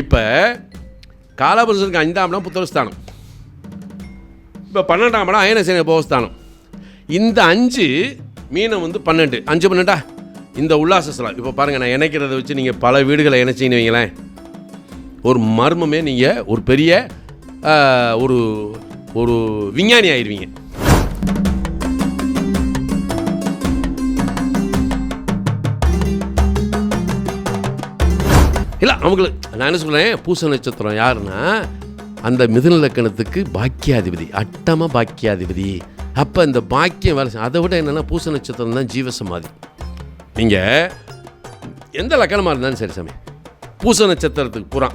இப்போ காலபுருஷனுக்கு 5ஆம் இடம் புத்திரஸ்தானம், இப்போ 12ஆம் இடம் அயனசேன போகஸ்தானம். இந்த 5 மீனம் 12 5 12 இந்த உல்லாச ஸ்தலம். இப்போ பாருங்கள், நான் இணைக்கிறத வச்சு நீங்கள் பல வீடுகளை இணைச்சின்னு வைங்களேன், ஒரு மர்மமே நீங்கள் ஒரு பெரிய ஒரு ஒரு விஞ்ஞானி ஆயிடுவீங்க. இல்லை அவங்களுக்கு நான் என்ன சொல்கிறேன், பூச நட்சத்திரம் யாருன்னா அந்த மிதுன லக்கணத்துக்கு பாக்கியாதிபதி, அட்டம பாக்கியாதிபதி. அப்போ இந்த பாக்கியம் வேலை அதை விட என்னென்னா பூச நட்சத்திரம் தான் ஜீவசமாதி. நீங்கள் எந்த லக்கணமாக இருந்தாலும் சரி சாமி, பூச நட்சத்திரத்துக்கு பூரா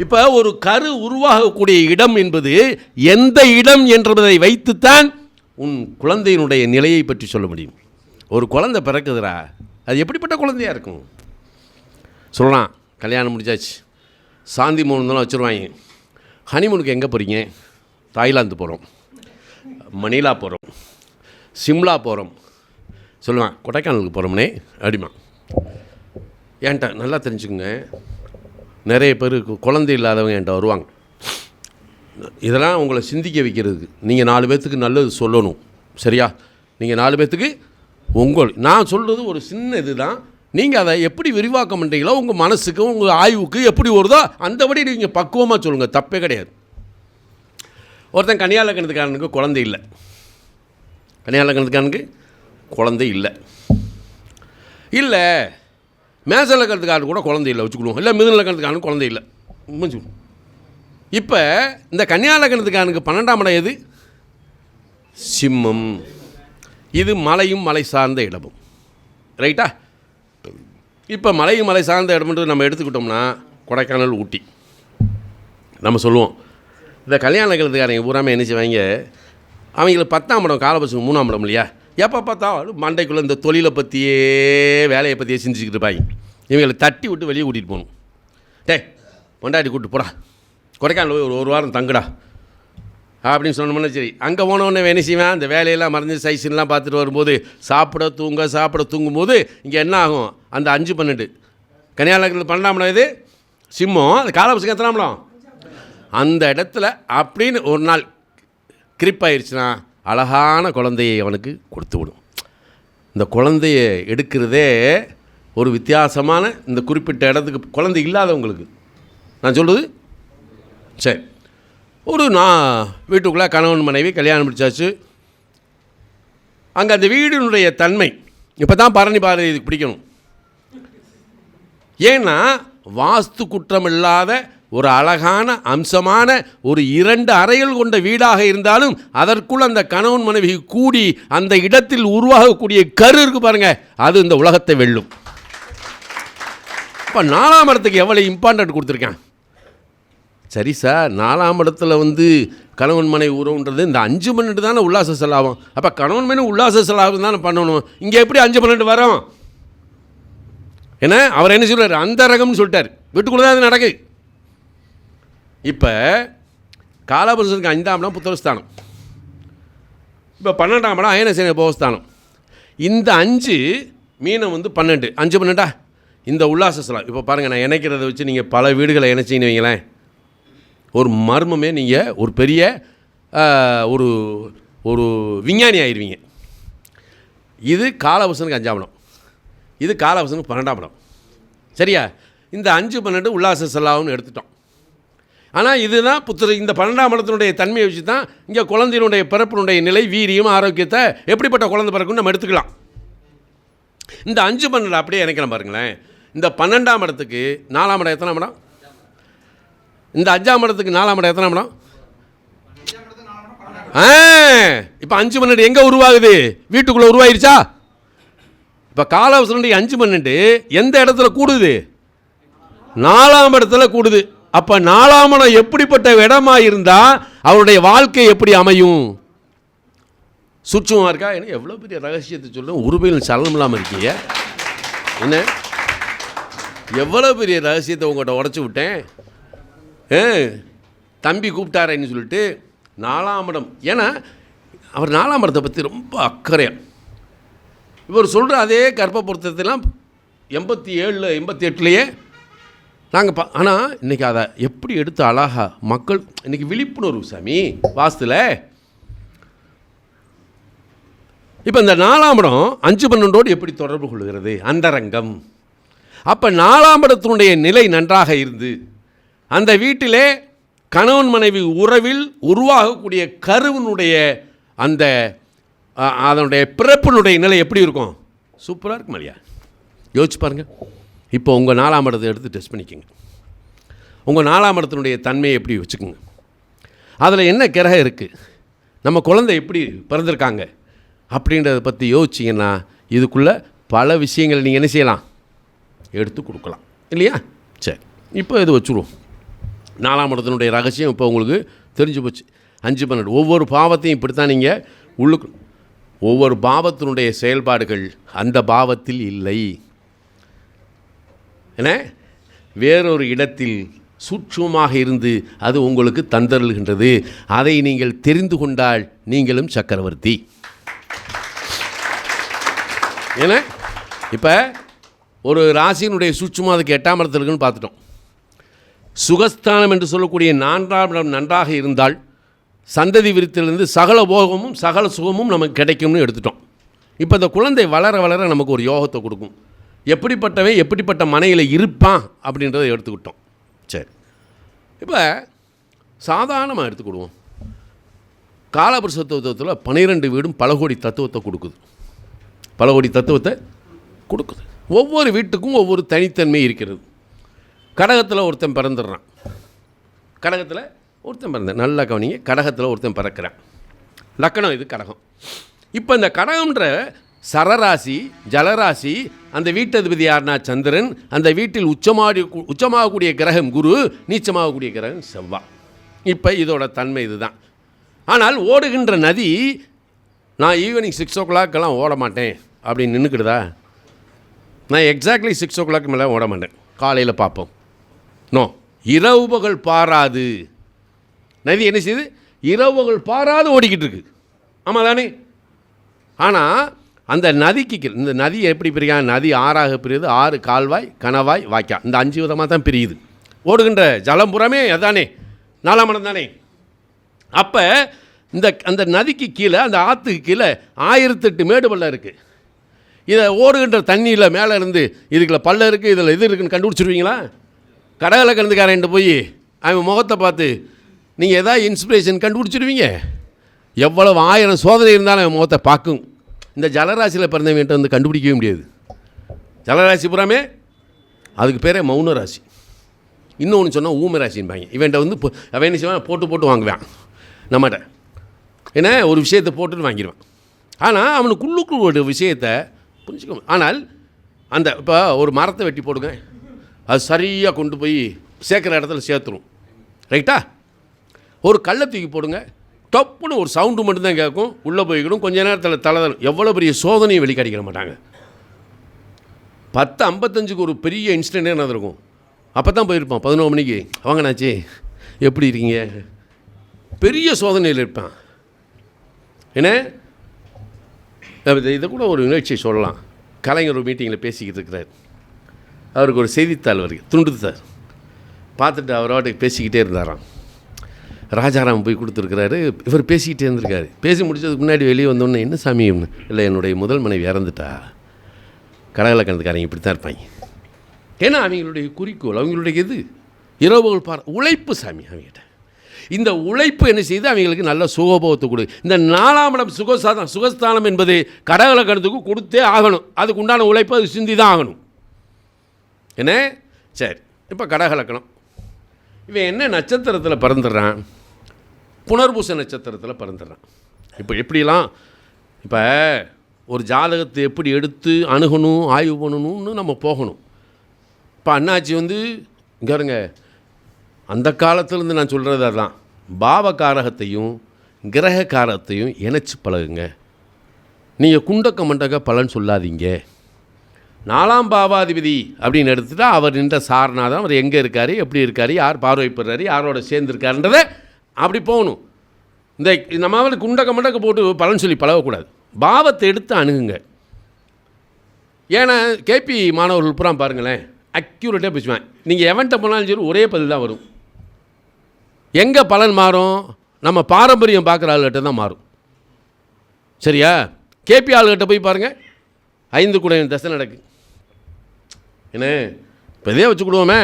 இப்போ ஒரு கரு உருவாகக்கூடிய இடம் என்பது எந்த இடம் என்பதை வைத்துத்தான் உன் குழந்தையினுடைய நிலையை பற்றி சொல்ல முடியும். ஒரு குழந்தை பிறக்குதுரா, அது எப்படிப்பட்ட குழந்தையாக இருக்கும் சொல்லலாம். கல்யாணம் முடிஞ்சாச்சு, சாந்தி மூணுலாம் வச்சுருவாங்க. ஹனிமூனுக்கு எங்கே போகிறீங்க? தாய்லாந்து போகிறோம், மணிலா போகிறோம், சிம்லா போகிறோம். சொல்லுவேன் கொடைக்கானலுக்கு போகிறோம்னே அப்படிமா. ஏன்ட்ட நல்லா தெரிஞ்சுக்குங்க, நிறைய பேர் குழந்தை இல்லாதவங்க என்கிட்ட வருவாங்க. இதெல்லாம் உங்களை சிந்திக்க வைக்கிறதுக்கு. நீங்கள் 4 பேர்த்துக்கு நல்லது சொல்லணும், சரியா? நீங்கள் 4 பேர்த்துக்கு நான் சொல்கிறது ஒரு சின்ன இது தான். நீங்கள் அதை எப்படி விரிவாக்கம் பண்ணுறீங்களோ உங்கள் மனசுக்கு உங்கள் ஆய்வுக்கு எப்படி வருதோ அந்தபடி நீங்கள் பக்குவமாக சொல்லுங்கள், தப்பே கிடையாது. ஒருத்தன் கன்னியா லக்னத்துக்காரனுக்கு குழந்தை இல்லை, கன்னியா லக்னத்துக்காரனுக்கு குழந்தை இல்லை, இல்லை மேச லக்னத்துக்காரனுக்கு கூட குழந்தை இல்லை வச்சுக்கணும், இல்லை மிதுன லக்னத்துக்காரனுக்கு குழந்தை இல்லை வச்சுக்கணும். இப்போ இந்த கன்னியா லக்னத்துக்காரனுக்கு 12ஆம் இடம் எது? சிம்மம். இது மலையும் மலை சார்ந்த இடமும், ரைட்டா? இப்போ மலையும் மலை சார்ந்த இடம்ன்றது நம்ம எடுத்துக்கிட்டோம்னா கொடைக்கானல், ஊட்டி நம்ம சொல்லுவோம். இந்த கல்யாண லக்னத்துக்காரங்க பூராமல் என்ன செய்வாங்க, அவங்களுக்கு 10ஆம் இடம் காலபுருஷனுக்கு 3ஆம் இடம் இல்லையா? எப்போ பார்த்தாலும் மண்டைக்குள்ளே இந்த தொழிலை பற்றியே வேலையை பற்றியே சிந்திச்சுக்கிட்டு இருப்பாங்க. இவங்களை தட்டி விட்டு வெளியே கூட்டிகிட்டு போகணும். பொண்டாட்டி கூப்பிட்டு போடா, கொடைக்கானல் போய் ஒரு வாரம் தங்குடா அப்படின்னு சொன்னோம்னா சரி. அங்கே போனோடனே என்ன செய்வேன், அந்த வேலையெல்லாம் மறைஞ்சு சைஸ்லாம் பார்த்துட்டு வரும்போது சாப்பிட தூங்கும்போது இங்கே என்ன ஆகும், அந்த 5 12 கன்னியா லக்னத்துக்கு 12ஆம் இடம் இது சிம்மம், அது காலபுருஷனுக்கு எத்தனாம் இடம்? அந்த இடத்துல அப்படின்னு ஒரு நாள் கிரிப் ஆயிடுச்சுன்னா அழகான குழந்தையை அவனுக்கு கொடுத்து விடும். இந்த குழந்தைய எடுக்கிறதே ஒரு வித்தியாசமான, இந்த குறிப்பிட்ட இடத்துக்கு குழந்தை இல்லாதவங்களுக்கு நான் சொல்கிறது. சரி, நான் வீட்டுக்குள்ளே கணவன் மனைவி கல்யாணம் முடிச்சாச்சு. அங்கே அந்த வீடினுடைய தன்மை இப்போ தான் பரணி பாரதி இதுக்கு பிடிக்கணும். ஏன்னா வாஸ்து குற்றம் இல்லாத ஒரு அழகான அம்சமான ஒரு 2 அறைகள் கொண்ட வீடாக இருந்தாலும் அதற்குள் அந்த கணவன் மனைவி கூடி அந்த இடத்தில் உருவாகக்கூடிய கரு இருக்கு பாருங்க, அது இந்த உலகத்தை வெல்லும். இப்போ 4ஆம் இடத்துக்கு எவ்வளோ இம்பார்ட்டன்ட் கொடுத்துருக்கேன். சரி சார், 4ஆம் இடத்துல கணவன் மனைவி உறவுன்றது இந்த 5 12 தானே உல்லாச செலாகும். அப்போ கணவன் மனைவி உல்லாச செலாகும் தானே பண்ணணும். இங்கே எப்படி 5 12 வரும்? ஏன்னா அவர் என்ன சொல்கிறார், அந்த ரகம்னு சொல்லிட்டார். வீட்டுக்குள்ளே தான் அது நடக்குது. இப்போ காலபுருஷனுக்கு 5ஆம் இடம் புத்திரஸ்தானம், இப்போ 12ஆம் இடம் அயனசேன போகஸ்தானம். இந்த 5 மீனம் 12 5 12 இந்த உல்லாச ஸ்தலம். இப்போ பாருங்கள், நான் இணைக்கிறத வச்சு நீங்கள் பல வீடுகளை இணைச்சின்னு வைங்களேன், ஒரு மர்மமே நீங்கள் ஒரு பெரிய ஒரு ஒரு விஞ்ஞானி ஆயிடுவீங்க. இது காலபுருஷனுக்கு 5ஆம் இடம், இது காலபுருஷனுக்கு 12ஆம் இடம், சரியா? இந்த 5 12 உல்லாச ஸ்தலம்னு எடுத்துட்டோம். ஆனால் இதுதான் இந்த 12ஆம் இடத்தினுடைய தன்மையை வச்சு தான் இங்கே குழந்தையினுடைய பிறப்பினுடைய நிலை, வீரியம், ஆரோக்கியத்தை எப்படிப்பட்ட குழந்தை பிறக்குன்னு நம்ம எடுத்துக்கலாம். இந்த 5 12 அப்படியே இணைக்கலாம் பாருங்களேன். இந்த 12ஆம் இடத்துக்கு 4ஆம் இடம் எத்தனாம் இடம்? இந்த 5ஆம் இடத்துக்கு 4ஆம் இடம் எத்தனாம் இடம்? இப்போ 5 12 எங்கே உருவாகுது? வீட்டுக்குள்ளே உருவாயிருச்சா? இப்போ காலபுருஷனுடைய 5 12 எந்த இடத்துல கூடுது? 4ஆம் இடத்துல கூடுது. அப்போ 4ஆம் இடம் எப்படிப்பட்ட இடமா இருந்தால் அவருடைய வாழ்க்கை எப்படி அமையும்? சுற்றுமா இருக்கா? என்ன எவ்வளோ பெரிய ரகசியத்தை சொல்ல உருவையில் சலனம் இல்லாமல் இருக்கீங்க. என்ன எவ்வளோ பெரிய ரகசியத்தை உங்கள்கிட்ட உடச்சி விட்டேன். தம்பி கூப்பிட்டாரேன்னு சொல்லிட்டு 4ஆம் இடம். ஏன்னா அவர் 4ஆம் இடத்தை பற்றி ரொம்ப அக்கறையாக இவர் சொல்கிற அதே கர்ப்ப பொருத்தத்தெல்லாம் 87 88 நாங்கள் ஆனால் இன்றைக்கி அதை எப்படி எடுத்து அழகா மக்கள் இன்றைக்கி விழிப்புணர்வு சாமி வாஸ்துல. இப்போ இந்த 4ஆம் இடம் 5-12 எப்படி தொடர்பு கொள்கிறது? அந்தரங்கம். அப்போ 4ஆம் இடத்தினுடைய நிலை நன்றாக இருந்து அந்த வீட்டிலே கணவன் மனைவி உறவில் உருவாகக்கூடிய கருவினுடைய அந்த அதனுடைய பிறப்பினுடைய நிலை எப்படி இருக்கும்? சூப்பராக இருக்கும் இல்லையா? யோசிச்சு பாருங்கள். இப்போ உங்கள் 4ஆம் இடத்தை எடுத்து டெஸ்ட் பண்ணிக்கோங்க. உங்கள் 4ஆம் இடத்தினுடைய தன்மையை எப்படி வச்சுக்கோங்க. அதில் என்ன கிரகம் இருக்குது, நம்ம குழந்தை எப்படி பிறந்திருக்காங்க அப்படின்றத பற்றி யோசிச்சிங்கன்னா இதுக்குள்ளே பல விஷயங்கள் நீங்கள் என்ன செய்யலாம், எடுத்து கொடுக்கலாம் இல்லையா? சரி, இப்போ இது வச்சுருவோம். 4ஆம் இடத்தினுடைய ரகசியம் இப்போ உங்களுக்கு தெரிஞ்சு போச்சு. 5-12 ஒவ்வொரு பாவத்தையும் இப்படி தான் நீங்கள் உள்ளுக்கு ஒவ்வொரு பாவத்தினுடைய செயல்பாடுகள் அந்த பாவத்தில் இல்லை என வேறொரு இடத்தில் சூட்சமாக இருந்து அது உங்களுக்கு தந்தருள்கின்றது. அதை நீங்கள் தெரிந்து கொண்டால் நீங்களும் சக்கரவர்த்தி. ஏன்னா இப்போ ஒரு ராசியினுடைய சூட்சமாக அதுக்கு 8ஆம் இடத்துல இருக்குன்னு பார்த்துட்டோம். சுகஸ்தானம் என்று சொல்லக்கூடிய 4ஆம் இடம் நன்றாக இருந்தால் சந்ததி விருத்திலிருந்து சகல போகமும் சகல சுகமும் நமக்கு கிடைக்கும்னு எடுத்துட்டோம். இப்போ இந்த குழந்தை வளர வளர நமக்கு ஒரு யோகத்தை கொடுக்கும். எப்படிப்பட்டவன் எப்படிப்பட்ட மனையில் இருப்பான் அப்படின்றத எடுத்துக்கிட்டோம். சரி, இப்போ சாதாரணமாக எடுத்துக்கிடுவோம். காலபுருஷ தத்துவத்தில் 12 வீடும் பல கோடி தத்துவத்தை கொடுக்குது. பல கோடி தத்துவத்தை கொடுக்குது. ஒவ்வொரு வீட்டுக்கும் ஒவ்வொரு தனித்தன்மை இருக்கிறது. கடகத்தில் ஒருத்தன் பிறந்துடுறான். கடகத்தில் ஒருத்தன் பிறந்தேன், நல்லா கவனிங்க. கடகத்தில் ஒருத்தன் பிறக்கிறான். லக்கணம் இது கடகம். இப்போ இந்த கடகம்ன்ற சரராசி ஜலராசி, அந்த வீட்டதிபதி யார்னா சந்திரன், அந்த வீட்டில் உச்சமாகக்கூடிய கிரகம் குரு, நீச்சமாகக்கூடிய கிரகம் செவ்வாய். இப்போ இதோட தன்மை இதுதான். ஆனால் ஓடுகின்ற நதி நான் ஈவினிங் 6 o'clock ஓட மாட்டேன் அப்படின்னு நின்றுக்கிடுதா? நான் எக்ஸாக்ட்லி 6 o'clock மேலே ஓட மாட்டேன், காலையில் பார்ப்போம். நோ, இரவுகள் பாராது நதி என்ன செய்யுது? இரவுகள் பாராது ஓடிக்கிட்டு இருக்கு. ஆமாம் தானே? ஆனால் அந்த நதிக்கு இந்த நதி எப்படி பிரியா? நதி 6ஆக பிரியுது. 6 கால்வாய், கணவாய், வாய்க்கால், இந்த 5 விதமாக தான் பிரியுது. ஓடுகின்ற ஜலம்புறமே அதானே, 4ஆம் இடம் தானே. அப்போ அந்த நதிக்கு கீழே, அந்த ஆற்றுக்கு கீழே 1008 மேடு பள்ளம் இருக்குது. இதை ஓடுகின்ற தண்ணியில் மேலே இருந்து இதுக்குள்ள பள்ளம் இருக்குது, இதில் இது இருக்குன்னு கண்டுபிடிச்சிருவீங்களா? கடலை கலந்துக்காரன்ட்டு போய் அவன் முகத்தை பார்த்து நீங்கள் எதாவது இன்ஸ்பிரேஷன் கண்டுபிடிச்சிருவீங்க? எவ்வளவு 1000 சோதனை இருந்தாலும் அவன் முகத்தை பார்க்கும். இந்த ஜலராசியில் பிறந்தவன்கிட்ட வந்து கண்டுபிடிக்கவே முடியாது. ஜலராசி புறாமே அதுக்கு பேரே மௌன ராசி. இன்னொன்று சொன்னால் ஊமை ராசின்பாங்க. இவன்கிட்ட வந்து அவன் என்ன செய்வான், போட்டு வாங்குவான் நம்மகிட்ட. ஏன்னா ஒரு விஷயத்தை போட்டுட்டு வாங்கிடுவான். ஆனால் அவனுக்குள்ளுக்கு ஒரு விஷயத்தை புரிஞ்சுக்க. ஆனால் அந்த இப்போ ஒரு மரத்தை வெட்டி போடுங்க, அது சரியாக கொண்டு போய் சேர்க்குற இடத்துல சேர்த்துரும். ரைட்டா? ஒரு கல்லை தூக்கி போடுங்க, டப்புன்னு ஒரு சவுண்டு மட்டும்தான் கேட்கும், உள்ளே போய்க்கணும். கொஞ்ச நேரத்தில் தலைதரும். எவ்வளோ பெரிய சோதனையும் வெளிக்காட்டிக்கிற மாட்டாங்க. 10:55 ஒரு பெரிய இன்சிடென்ட் என்ன இருக்கும், அப்போ தான் போயிருப்பான். 11 மணிக்கு வாங்கண்ணாச்சி எப்படி இருக்கீங்க, பெரிய சோதனையில் இருப்பான். ஏன்னா இதை கூட ஒரு நிகழ்ச்சியை சொல்லலாம். கலைஞர் ஒரு மீட்டிங்கில் பேசிக்கிட்டு இருக்கிறார். அவருக்கு ஒரு செய்தித்தாள் வருது, துண்டுது சார். பார்த்துட்டு அவரோட பேசிக்கிட்டே இருந்தாராம். ராஜாராம் போய் கொடுத்துருக்கிறாரு. இவர் பேசிக்கிட்டே இருந்திருக்காரு. பேசி முடிச்சதுக்கு முன்னாடி வெளியே வந்தோடனே, என்ன சாமி? இல்லை, என்னுடைய முதல் மனைவி இறந்துட்டா. கடலை கணத்துக்காரங்க இப்படி தான் இருப்பாங்க. ஏன்னா அவங்களுடைய குறிக்கோள், அவங்களுடைய இது இரவுகள் உழைப்பு சாமி. அவங்ககிட்ட இந்த உழைப்பு என்ன செய்து அவங்களுக்கு நல்ல சுகபோகத்தை கொடு. இந்த 4ஆம் இடம் சுகஸ்தானம் என்பது கடலை கணத்துக்கு கொடுத்தே ஆகணும். அதுக்கு உண்டான உழைப்பு அது சிந்தி தான் ஆகணும். என்ன? சரி, இப்போ கடகலக்கணம். இவன் என்ன நட்சத்திரத்தில் பிறந்துடுறான்? புனர்பூச நட்சத்திரத்தில் பிறந்துடுறான். இப்போ எப்படிலாம் இப்போ ஒரு ஜாதகத்தை எப்படி எடுத்து அணுகணும், ஆய்வு பண்ணணும்னு நம்ம போகணும். இப்போ அண்ணாச்சி வந்து இங்கே இருங்க, அந்த காலத்துலேருந்து நான் சொல்கிறது அதுதான். பாவகாரகத்தையும் கிரக காரகத்தையும் இணைச்சி பழகுங்க. நீங்கள் குண்டக்க மண்டக்க பலன் சொல்லாதீங்க. 4ஆம் பாவாதிபதி அப்படின்னு எடுத்துகிட்டா அவர் நின்ற சாரநாதன், அவர் எங்கே இருக்கார், எப்படி இருக்கார், யார் பார்வைப்படுறாரு, யாரோட சேர்ந்துருக்காருன்றதை அப்படி போகணும். இந்த நம்ம குண்டக்க மண்டக்க போட்டு பலன் சொல்லி பழகக்கூடாது. பாவத்தை எடுத்து அணுகுங்க. ஏன்னா கேபி மாணவர்கள் பூரா பாருங்களேன், அக்யூரேட்டாக பேசுவேன். நீங்கள் எவன்கிட்ட போனாலும் சரி ஒரே பதில் தான் வரும். எங்கே பலன் மாறும்? நம்ம பாரம்பரியம் பார்க்குற ஆளுகிட்ட தான் மாறும். சரியா? கேபி ஆளுகிட்ட போய் பாருங்கள், 5 கூட தசை நடக்கு. என்ன இப்போ இதே வச்சுக்கிடுவோமே,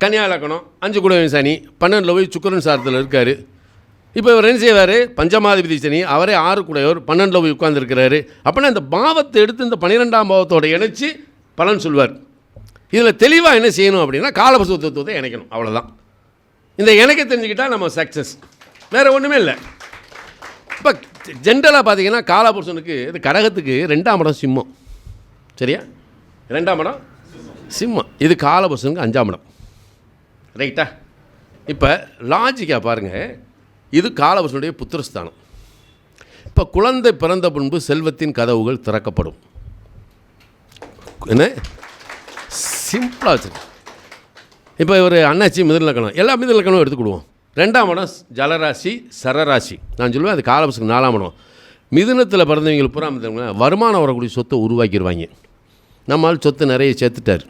கன்னியா இலக்கணம் 5 கூட சனி, 12 போய் சுக்கிரன் சாரத்தில் இருக்கார். இப்போ இவர் என்ன செய்வார்? பஞ்சமாதிபதி சனி, அவரே 6 கூடையவர் 12 போய் உட்கார்ந்துருக்கிறாரு. அப்படின்னா இந்த பாவத்தை எடுத்து இந்த 12ஆம் பாவத்தோடு இணைச்சி பலன் சொல்வார். இதில் தெளிவாக என்ன செய்யணும் அப்படின்னா காலபுருஷ தத்துவத்தை இணைக்கணும், அவ்வளோதான். இந்த இணைக்க தெரிஞ்சுக்கிட்டால் நம்ம சக்ஸஸ், வேறு ஒன்றுமே இல்லை. இப்போ ஜென்ரலாக பார்த்தீங்கன்னா காலபுருஷனுக்கு இது கடகத்துக்கு 2ஆம் இடம் சிம்மம். சரியா? 2ஆம் இடம் சிம்மம், இது காலபுருஷனுக்கு 5ஆம் இடம். ரைட்டா? இப்போ லாஜிக்காக பாருங்கள், இது காலபுருஷனுடைய புத்திரஸ்தானம். இப்போ குழந்தை பிறந்த பின்பு செல்வத்தின் கதவுகள் திறக்கப்படும். என்ன சிம்பிளாக வச்சு, இப்போ ஒரு அண்ணாச்சி மிதுன லக்கணம், எல்லா மிதுன லக்கணமும் எடுத்துக்கிடுவோம். 2ஆம் இடம் ஜலராசி சரராசி. நான் சொல்லுவேன் அது காலபுருஷனுக்கு 4ஆம் இடம். மிதுனத்தில் பிறந்தவங்களுக்கு பூரா வருமானம் வரக்கூடிய சொத்தை உருவாக்கிடுவாங்க. நம்மால் சொத்து நிறைய சேர்த்துட்டார்.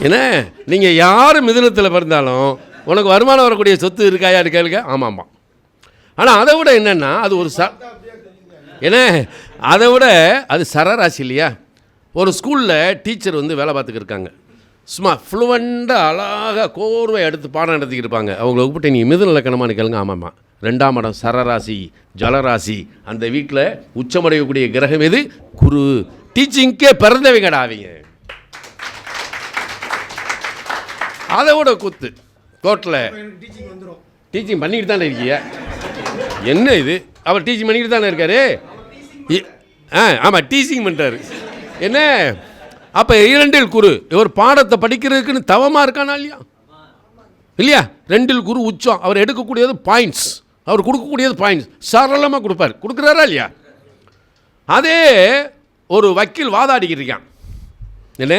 ஏன்னா நீங்கள் யார் மிதுனத்தில் பிறந்தாலும் உனக்கு வருமானம் வரக்கூடிய சொத்து இருக்காயா கேளுங்க. ஆமாம். ஆனால் அதை விட என்னென்னா அது ஒரு ஏன்னா அதை விட அது சரராசி இல்லையா? ஒரு ஸ்கூலில் டீச்சர் வந்து வேலை பார்த்துக்கிட்டு இருக்காங்க, சும்மா ஃப்ளூவெண்ட்டாக அழகாக கோர்வை எடுத்து பாடம் நடத்திக்கிட்டு இருப்பாங்க. அவங்கள கூப்பிட்டு நீங்கள் மிதுன இலக்கணமானு கேளுங்க. ஆமாம்மா, 2ஆம் இடம் சரராசி ஜலராசி. அந்த வீட்டில் உச்சமடையக்கூடிய கிரகம் எது? குரு. டீச்சிங்க்கே பிறந்தவங்கடா அவங்க. அதை விட குத்து கோர்ட்டில் டீச்சிங் பண்ணிக்கிட்டு தானே இருக்கீங்க. என்ன இது? அவர் டீச்சிங் பண்ணிக்கிட்டு தானே இருக்காரு. ஆமாம், டீச்சிங் பண்ணுறாரு. என்ன அப்போ 2இல் குரு. இவர் பாடத்தை படிக்கிறதுக்குன்னு தவமாக இருக்கானா இல்லையா? இல்லையா? 2இல் குரு உச்சம். அவர் எடுக்கக்கூடியது பாயிண்ட்ஸ், அவர் கொடுக்கக்கூடியது பாயிண்ட்ஸ் சரளமாக கொடுப்பார். கொடுக்குறாரா இல்லையா? அதே ஒரு வக்கீல் வாதாடிக்கிட்டு இருக்கான். என்ன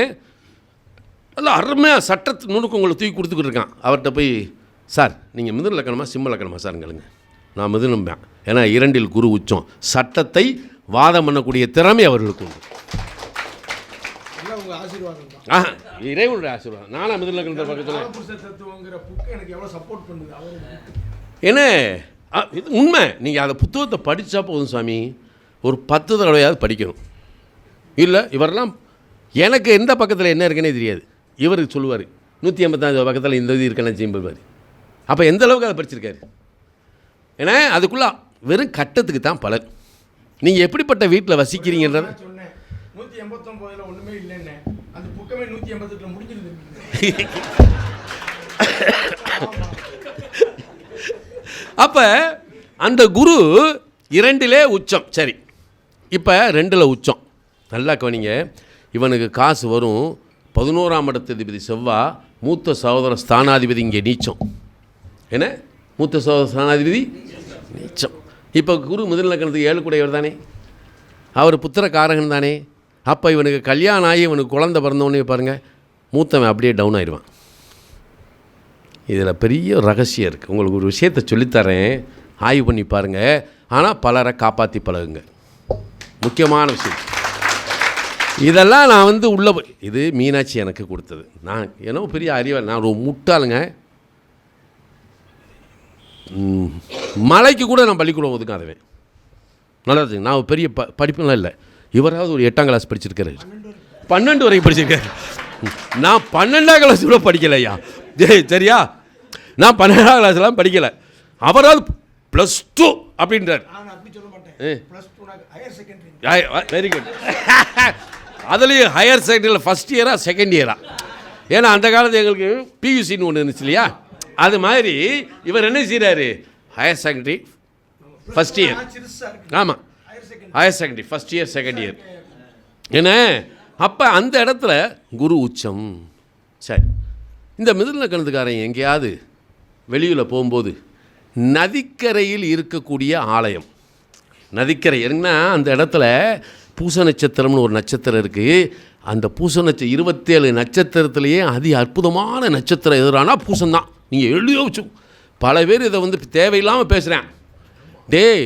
நல்லா அருமையாக சட்டத்து நுணுக்கு உங்களை தூக்கி கொடுத்துக்கிட்டு இருக்கான். அவர்கிட்ட போய், சார் நீங்கள் மிதுன லக்கணமா சிம்ம லக்கணமா சார்ங்களுங்க? நான் மிதுனம்பேன். ஏன்னா 2இல் குரு உச்சம். சட்டத்தை வாதம் பண்ணக்கூடிய திறமை அவர்களுக்கு உண்டு. இறைவனுடைய ஆசீர்வாதம். நானா மிதுன லக்கணத்தை பக்கத்தில் என்ன இது உண்மை. நீங்கள் அந்த புத்தகத்தை படித்தா போதும் சாமி, ஒரு 10 தடவையாவது படிக்கணும். இல்லை இவரெல்லாம் எனக்கு எந்த பக்கத்தில் என்ன இருக்குன்னே தெரியாது. இவருக்கு சொல்லுவார் 185 பக்கத்தில் இந்த இது இருக்கணும் செய்யும்போது. அப்போ எந்த அளவுக்கு அதை படிச்சிருக்காரு? ஏன்னா அதுக்குள்ளே வெறும் கட்டத்துக்கு தான் பலன். நீங்கள் எப்படிப்பட்ட வீட்டில் வசிக்கிறீங்கன்றது. அப்போ அந்த குரு 2இலே உச்சம். சரி, இப்போ 2இல் உச்சம். நல்லா கவனிங்க. இவனுக்கு காசு வரும். 11ஆம் இடத்ததிபதி செவ்வாய், மூத்த சகோதர ஸ்தானாதிபதி இங்கே நீச்சம். என்ன மூத்த சகோதர ஸ்தானாதிபதி நீச்சம். இப்போ குரு மிதுன லக்கணத்துக்கு 7 கூடையவர் தானே, அவர் புத்திரக்காரகன் தானே. அப்போ இவனுக்கு கல்யாணம் ஆகி இவனுக்கு குழந்தை பிறந்தவொடனே பாருங்கள், மூத்தவன் அப்படியே டவுன் ஆயிடுவான். இதில் பெரிய ரகசியம் இருக்குது. உங்களுக்கு ஒரு விஷயத்தை சொல்லித்தரேன், ஆய்வு பண்ணி பாருங்கள். ஆனால் பலரை காப்பாற்றி பழகுங்க, முக்கியமான விஷயம். இதெல்லாம் நான் வந்து உள்ளே இது மீனாட்சி எனக்கு கொடுத்தது. நான் ஏன்னோ பெரிய அறிவாளி, நான் ஒரு முட்டாளுங்க. மலைக்கு கூட நான் பள்ளிக்கூடம் ஒதுக்காதவன். நல்லா இருக்குங்க. நான் பெரிய படிப்புலாம் இல்லை. இவராவது ஒரு 8ஆம் கிளாஸ் படிச்சிருக்காரு, 12 வரைக்கும் படிச்சிருக்காரு. நான் 12ஆம் கிளாஸ் கூட படிக்கலையா? சரியா? நான் 12ஆம் கிளாஸ்லாம் படிக்கலை. அவராவது +2 அப்படின்றார். Very good. அதுலேயும் ஹையர் செகண்டரியில் ஃபஸ்ட் இயரா செகண்ட் இயரா? ஏன்னா அந்த காலத்தில் எங்களுக்கு பியூசின்னு ஒன்று இருந்துச்சு இல்லையா? அது மாதிரி இவர் என்ன செய்கிறாரு? Higher secondary first year. ஆமாம், higher secondary first year second year. என்ன அப்போ அந்த இடத்துல குரு உச்சம். சரி, இந்த மிதுன லக்கணத்துக்காரன் எங்கேயாவது வெளியில் போகும்போது நதிக்கரையில் இருக்கக்கூடிய ஆலயம், நதிக்கரை இருக்குன்னா அந்த இடத்துல பூச நட்சத்திரம்னு ஒரு நட்சத்திரம் இருக்குது. அந்த பூச 27 நட்சத்திரத்திலேயே அதி அற்புதமான நட்சத்திரம் எதிரானா பூசம்தான். நீங்கள் எழுதியோ வச்சு பல பேர் இதை வந்து தேவையில்லாமல் பேசுகிறேன். டேய்,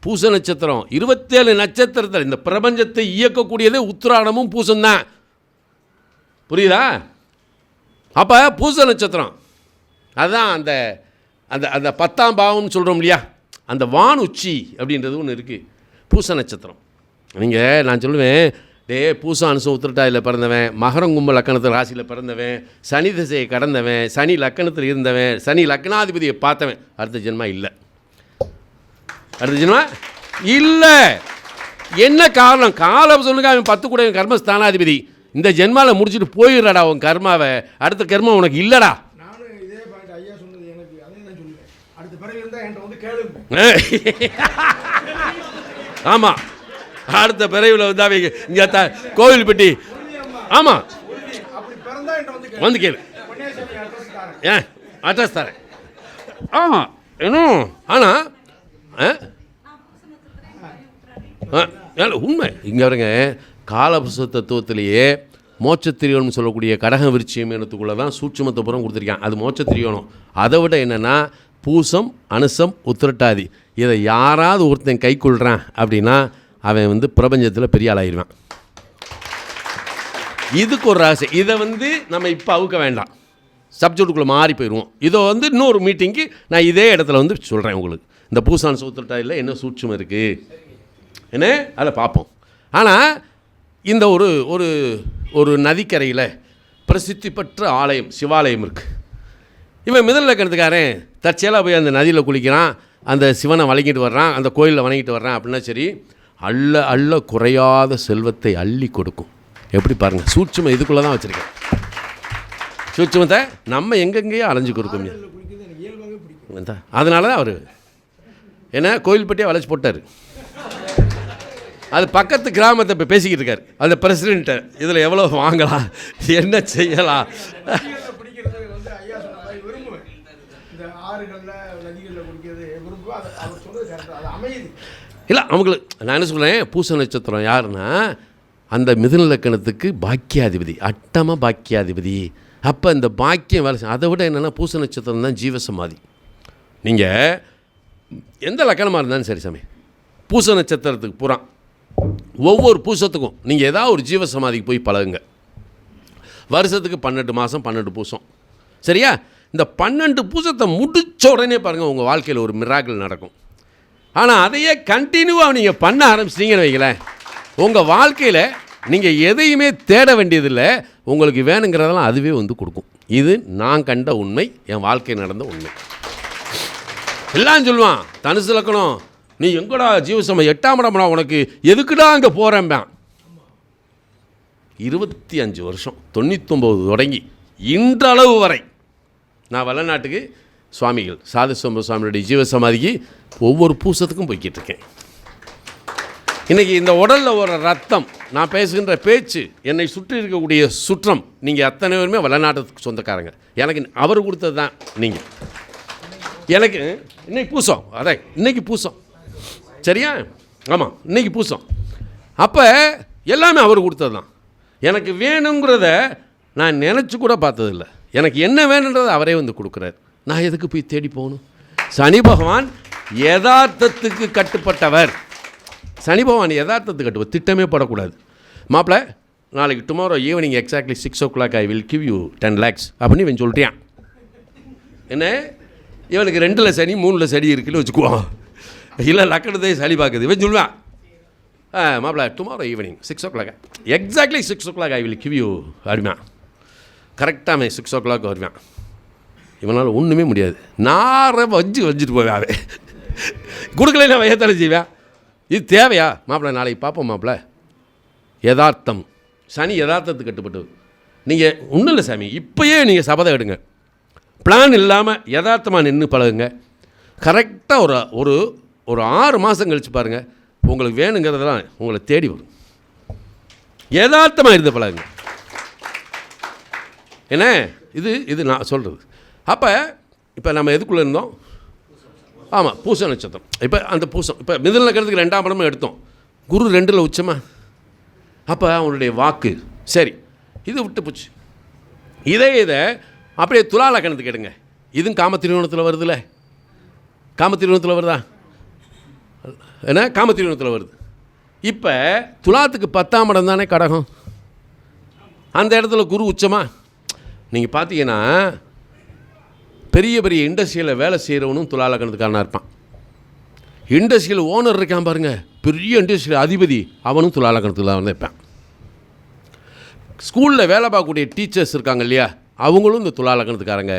பூச நட்சத்திரம் 27 நட்சத்திரத்தில் இந்த பிரபஞ்சத்தை இயக்கக்கூடியதே உத்திராடமும் பூசம்தான். புரியுதா? அப்போ பூச நட்சத்திரம் அதுதான் அந்த அந்த அந்த 10ஆம் பாவம்னு சொல்கிறோம் இல்லையா, அந்த வான் உச்சி அப்படின்றது ஒன்று இருக்குது. பூச நட்சத்திரம் நீங்கள் நான் சொல்லுவேன், பூச அனுசம் உத்திரட்டாதியில் பிறந்தவன், மகரம் கும்ப லக்கணத்தில் ராசியில் பிறந்தவன், சனி திசையை கடந்தவன், சனி லக்கணத்தில் இருந்தவன், சனி லக்னாதிபதியை பார்த்தவன், அடுத்த ஜென்மா இல்லை. அடுத்த ஜென்மா இல்லை. என்ன காரணம்? காலம் சொல்லுங்க. அவன் 10 கூட கர்மஸ்தானாதிபதி. இந்த ஜென்மாவில் முடிச்சுட்டு போயிடுறடா உன் கர்மாவை. அடுத்த கர்மம் உனக்கு இல்லைடா. ஆமாம், அடுத்த பிறவியில் வந்து அவங்க இங்கே கோவில்பட்டி. ஆமாம், வந்து கேளு. ஏன் அட்ரஸ் தரேன். ஆமாம், இன்னும் ஆனால் உண்மை இங்கே வருங்க. காலபுருஷ தத்துவத்திலேயே மோட்சத்திரியோன்னு சொல்லக்கூடிய கடக விருட்சியம் எனத்துக்குள்ளே தான் சூட்சுமத்தை புறம் கொடுத்துருக்கான். அது மோட்சத்திரியோனம். அதை விட என்னென்னா பூசம் அனுசம் உத்திரட்டாதி இதை யாராவது ஒருத்தன் கை கொள்கிறான் அப்படின்னா அவன் வந்து பிரபஞ்சத்தில் பெரிய ஆளாயிருவான். இதுக்கு ஒரு ராசி. இதை வந்து நம்ம இப்போ அவுக்க வேண்டாம், சப்ஜெக்டுக்குள்ளே மாறி போயிடுவோம். இதை வந்து இன்னொரு மீட்டிங்க்கு நான் இதே இடத்துல வந்து சொல்கிறேன் உங்களுக்கு. இந்த பூசான உத்திரட்டாதியில் என்ன சூட்சுமம் இருக்குது என்ன அதை பார்ப்போம். ஆனால் இந்த ஒரு ஒரு ஒரு நதிக்கரையில் பிரசித்தி பெற்ற ஆலயம் சிவாலயம் இருக்குது. இவன் மிதல் லக்கணத்துக்காரன் தற்செயலாக போய் அந்த நதியில் குளிக்கிறான், அந்த சிவனை வணங்கிட்டு வர்றான், அந்த கோயிலில் வணங்கிட்டு வர்றான் அப்படின்னா சரி, அள்ள அள்ள குறையாத செல்வத்தை அள்ளி கொடுக்கும். எப்படி பாருங்கள், சூட்சுமம் இதுக்குள்ளே தான் வச்சுருக்கேன். சூட்சுமத்தை நம்ம எங்கெங்கேயோ அலைஞ்சு கொடுக்கும். அதனால தான் அவர் என்ன கோயில்பட்டியே வளைச்சி போட்டார். அது பக்கத்து கிராமத்தை இப்போ பேசிக்கிட்டு இருக்கார் அந்த பிரசிடெண்ட்டை. இதில் எவ்வளோ வாங்கலாம், என்ன செய்யலாம். இல்லை அவங்களுக்கு நான் என்ன சொல்கிறேன், பூச நட்சத்திரம் யாருன்னா அந்த மிதுன லக்கணத்துக்கு பாக்கியாதிபதி, அட்டம பாக்கியாதிபதி. அப்போ இந்த பாக்கியம் வேலை அதை விட என்னென்னா பூச நட்சத்திரம் தான் ஜீவசமாதி. நீங்கள் எந்த லக்கணமாக இருந்தாலும் சரி சாமி, பூச நட்சத்திரத்துக்கு பூரா ஒவ்வொரு பூசத்துக்கும் நீங்கள் ஏதாவது ஒரு ஜீவசமாதிக்கு போய் பழகுங்க. வருஷத்துக்கு 12 மாதம் 12 பூசம், சரியா? இந்த 12 பூசத்தை முடித்த உடனே பாருங்கள் உங்கள் வாழ்க்கையில் ஒரு மிராக்கிள் நடக்கும். ஆனால் அதையே கண்டினியூவாக நீங்கள் பண்ண ஆரம்பிச்சிட்டிங்கன்னு வைங்களேன், உங்கள் வாழ்க்கையில் நீங்கள் எதையுமே தேட வேண்டியதில்லை, உங்களுக்கு வேணுங்கிறதெல்லாம் அதுவே வந்து கொடுக்கும். இது நான் கண்ட உண்மை, என் வாழ்க்கை நடந்த உண்மை. எல்லாம் சொல்லுவான், தனுசு லக்கணம் நீ எங்கடா ஜீவசமம் 8ஆம் இடம்டா, உனக்கு எதுக்குடா அங்கே போகிறேன். 25 வருஷம் 99 தொடங்கி இன்றளவு வரை நான் வல்லநாட்டுக்கு சுவாமிகள் சாதுசம்பர சுவாமியுடைய ஜீவசமாதிக்கு ஒவ்வொரு பூசத்துக்கும் போய்கிட்டு இருக்கேன். இன்றைக்கி இந்த உடலில் ஒரு ரத்தம், நான் பேசுகின்ற பேச்சு, என்னை சுற்றி இருக்கக்கூடிய சுற்றம், நீங்கள் அத்தனை பேருமே வல்லநாட்டுக்கு சொந்தக்காரங்க. எனக்கு அவர் கொடுத்தது தான் நீங்கள். எனக்கு இன்றைக்கி பூசம், அதே இன்றைக்கி பூசம், சரியா? ஆமாம், இன்றைக்கி பூசம். அப்போ எல்லாமே அவர் கொடுத்தது தான். எனக்கு வேணுங்கிறத நான் நினச்சி கூட பார்த்ததில்லை. எனக்கு என்ன வேணுன்றதை அவரே வந்து கொடுக்குறாரு. நான் எதுக்கு போய் தேடி போகணும்? சனி பகவான் யதார்த்தத்துக்கு கட்டுப்பட்டவர். சனி பகவான் யதார்த்தத்துக்கு கட்டுப்பட்டு திட்டமே படக்கூடாது. மாப்பிள்ள நாளைக்கு tomorrow evening exactly 6 o'clock I will give you 10 lakhs அப்படின்னு இவன் சொல்லிட்டான். என்ன இவனுக்கு 2ல் சனி 3ல் சனி இருக்குன்னு வச்சுக்குவான். இல்லை லக்கணத்தை சளி பார்க்குது இவன் சொல்லுவான், மாப்பிள்ள tomorrow evening 6 o'clock exactly 6 o'clock I will give you அப்படிமா. கரெக்டாக அவன் 6 o'clock வருவான். இவனால் ஒன்றுமே முடியாது. நான் வஞ்சிட்டு போவேன். அவன் கொடுக்கல வயத்தான செய்வேன். இது தேவையா மாப்பிள்ள? நாளைக்கு பார்ப்போம் மாப்பிள்ள. யதார்த்தம், சனி யதார்த்தத்துக்கு கட்டுப்பட்டது. நீங்கள் ஒன்றும் இல்லை சாமி, இப்போயே நீங்கள் சபதம் எடுங்க, பிளான் இல்லாமல் யதார்த்தமாக நின்று பழகுங்க. கரெக்டாக ஒரு ஒரு ஒரு 6 மாதம் கழித்து பாருங்கள், உங்களுக்கு வேணுங்கிறதெல்லாம் உங்களை தேடி வரும். யதார்த்தமாக இருந்து பழகுங்க. என்ன இது நான் சொல்கிறது. அப்போ இப்போ நம்ம எதுக்குள்ளே இருந்தோம்? ஆமாம், பூச நட்சத்திரம். இப்போ அந்த பூசம் இப்போ மிதுன லக்கணத்துக்கு 2ஆம் இடமும் எடுத்தோம். குரு 2ல் உச்சமா. அப்போ அவனுடைய வாக்கு சரி, இது விட்டு போச்சு. இதை அப்படியே துலா லக்கணத்துக்கு எடுங்க. இதுவும் காம திருவோணத்தில் வருதுல்ல, காமத்திருவனத்தில் வருதா? ஏன்னா காமத்திருவனத்தில் வருது. இப்போ துலாத்துக்கு 10ஆம் இடம் தானே கடகம். அந்த இடத்துல குரு உச்சமா? நீங்கள் பார்த்தீங்கன்னா பெரிய பெரிய இண்டஸ்ட்ரியில் வேலை செய்கிறவனும் துலா லக்னத்துக்காரனாக இருப்பான். இண்டஸ்ட்ரியில் ஓனர் இருக்கான் பாருங்கள், பெரிய இண்டஸ்ட்ரியில் அதிபதி, அவனும் துலா லக்னத்தில் தான் இருப்பான். ஸ்கூலில் வேலை பார்க்கக்கூடிய டீச்சர்ஸ் இருக்காங்க இல்லையா, அவங்களும் இந்த துலா லக்னத்துக்காரங்க.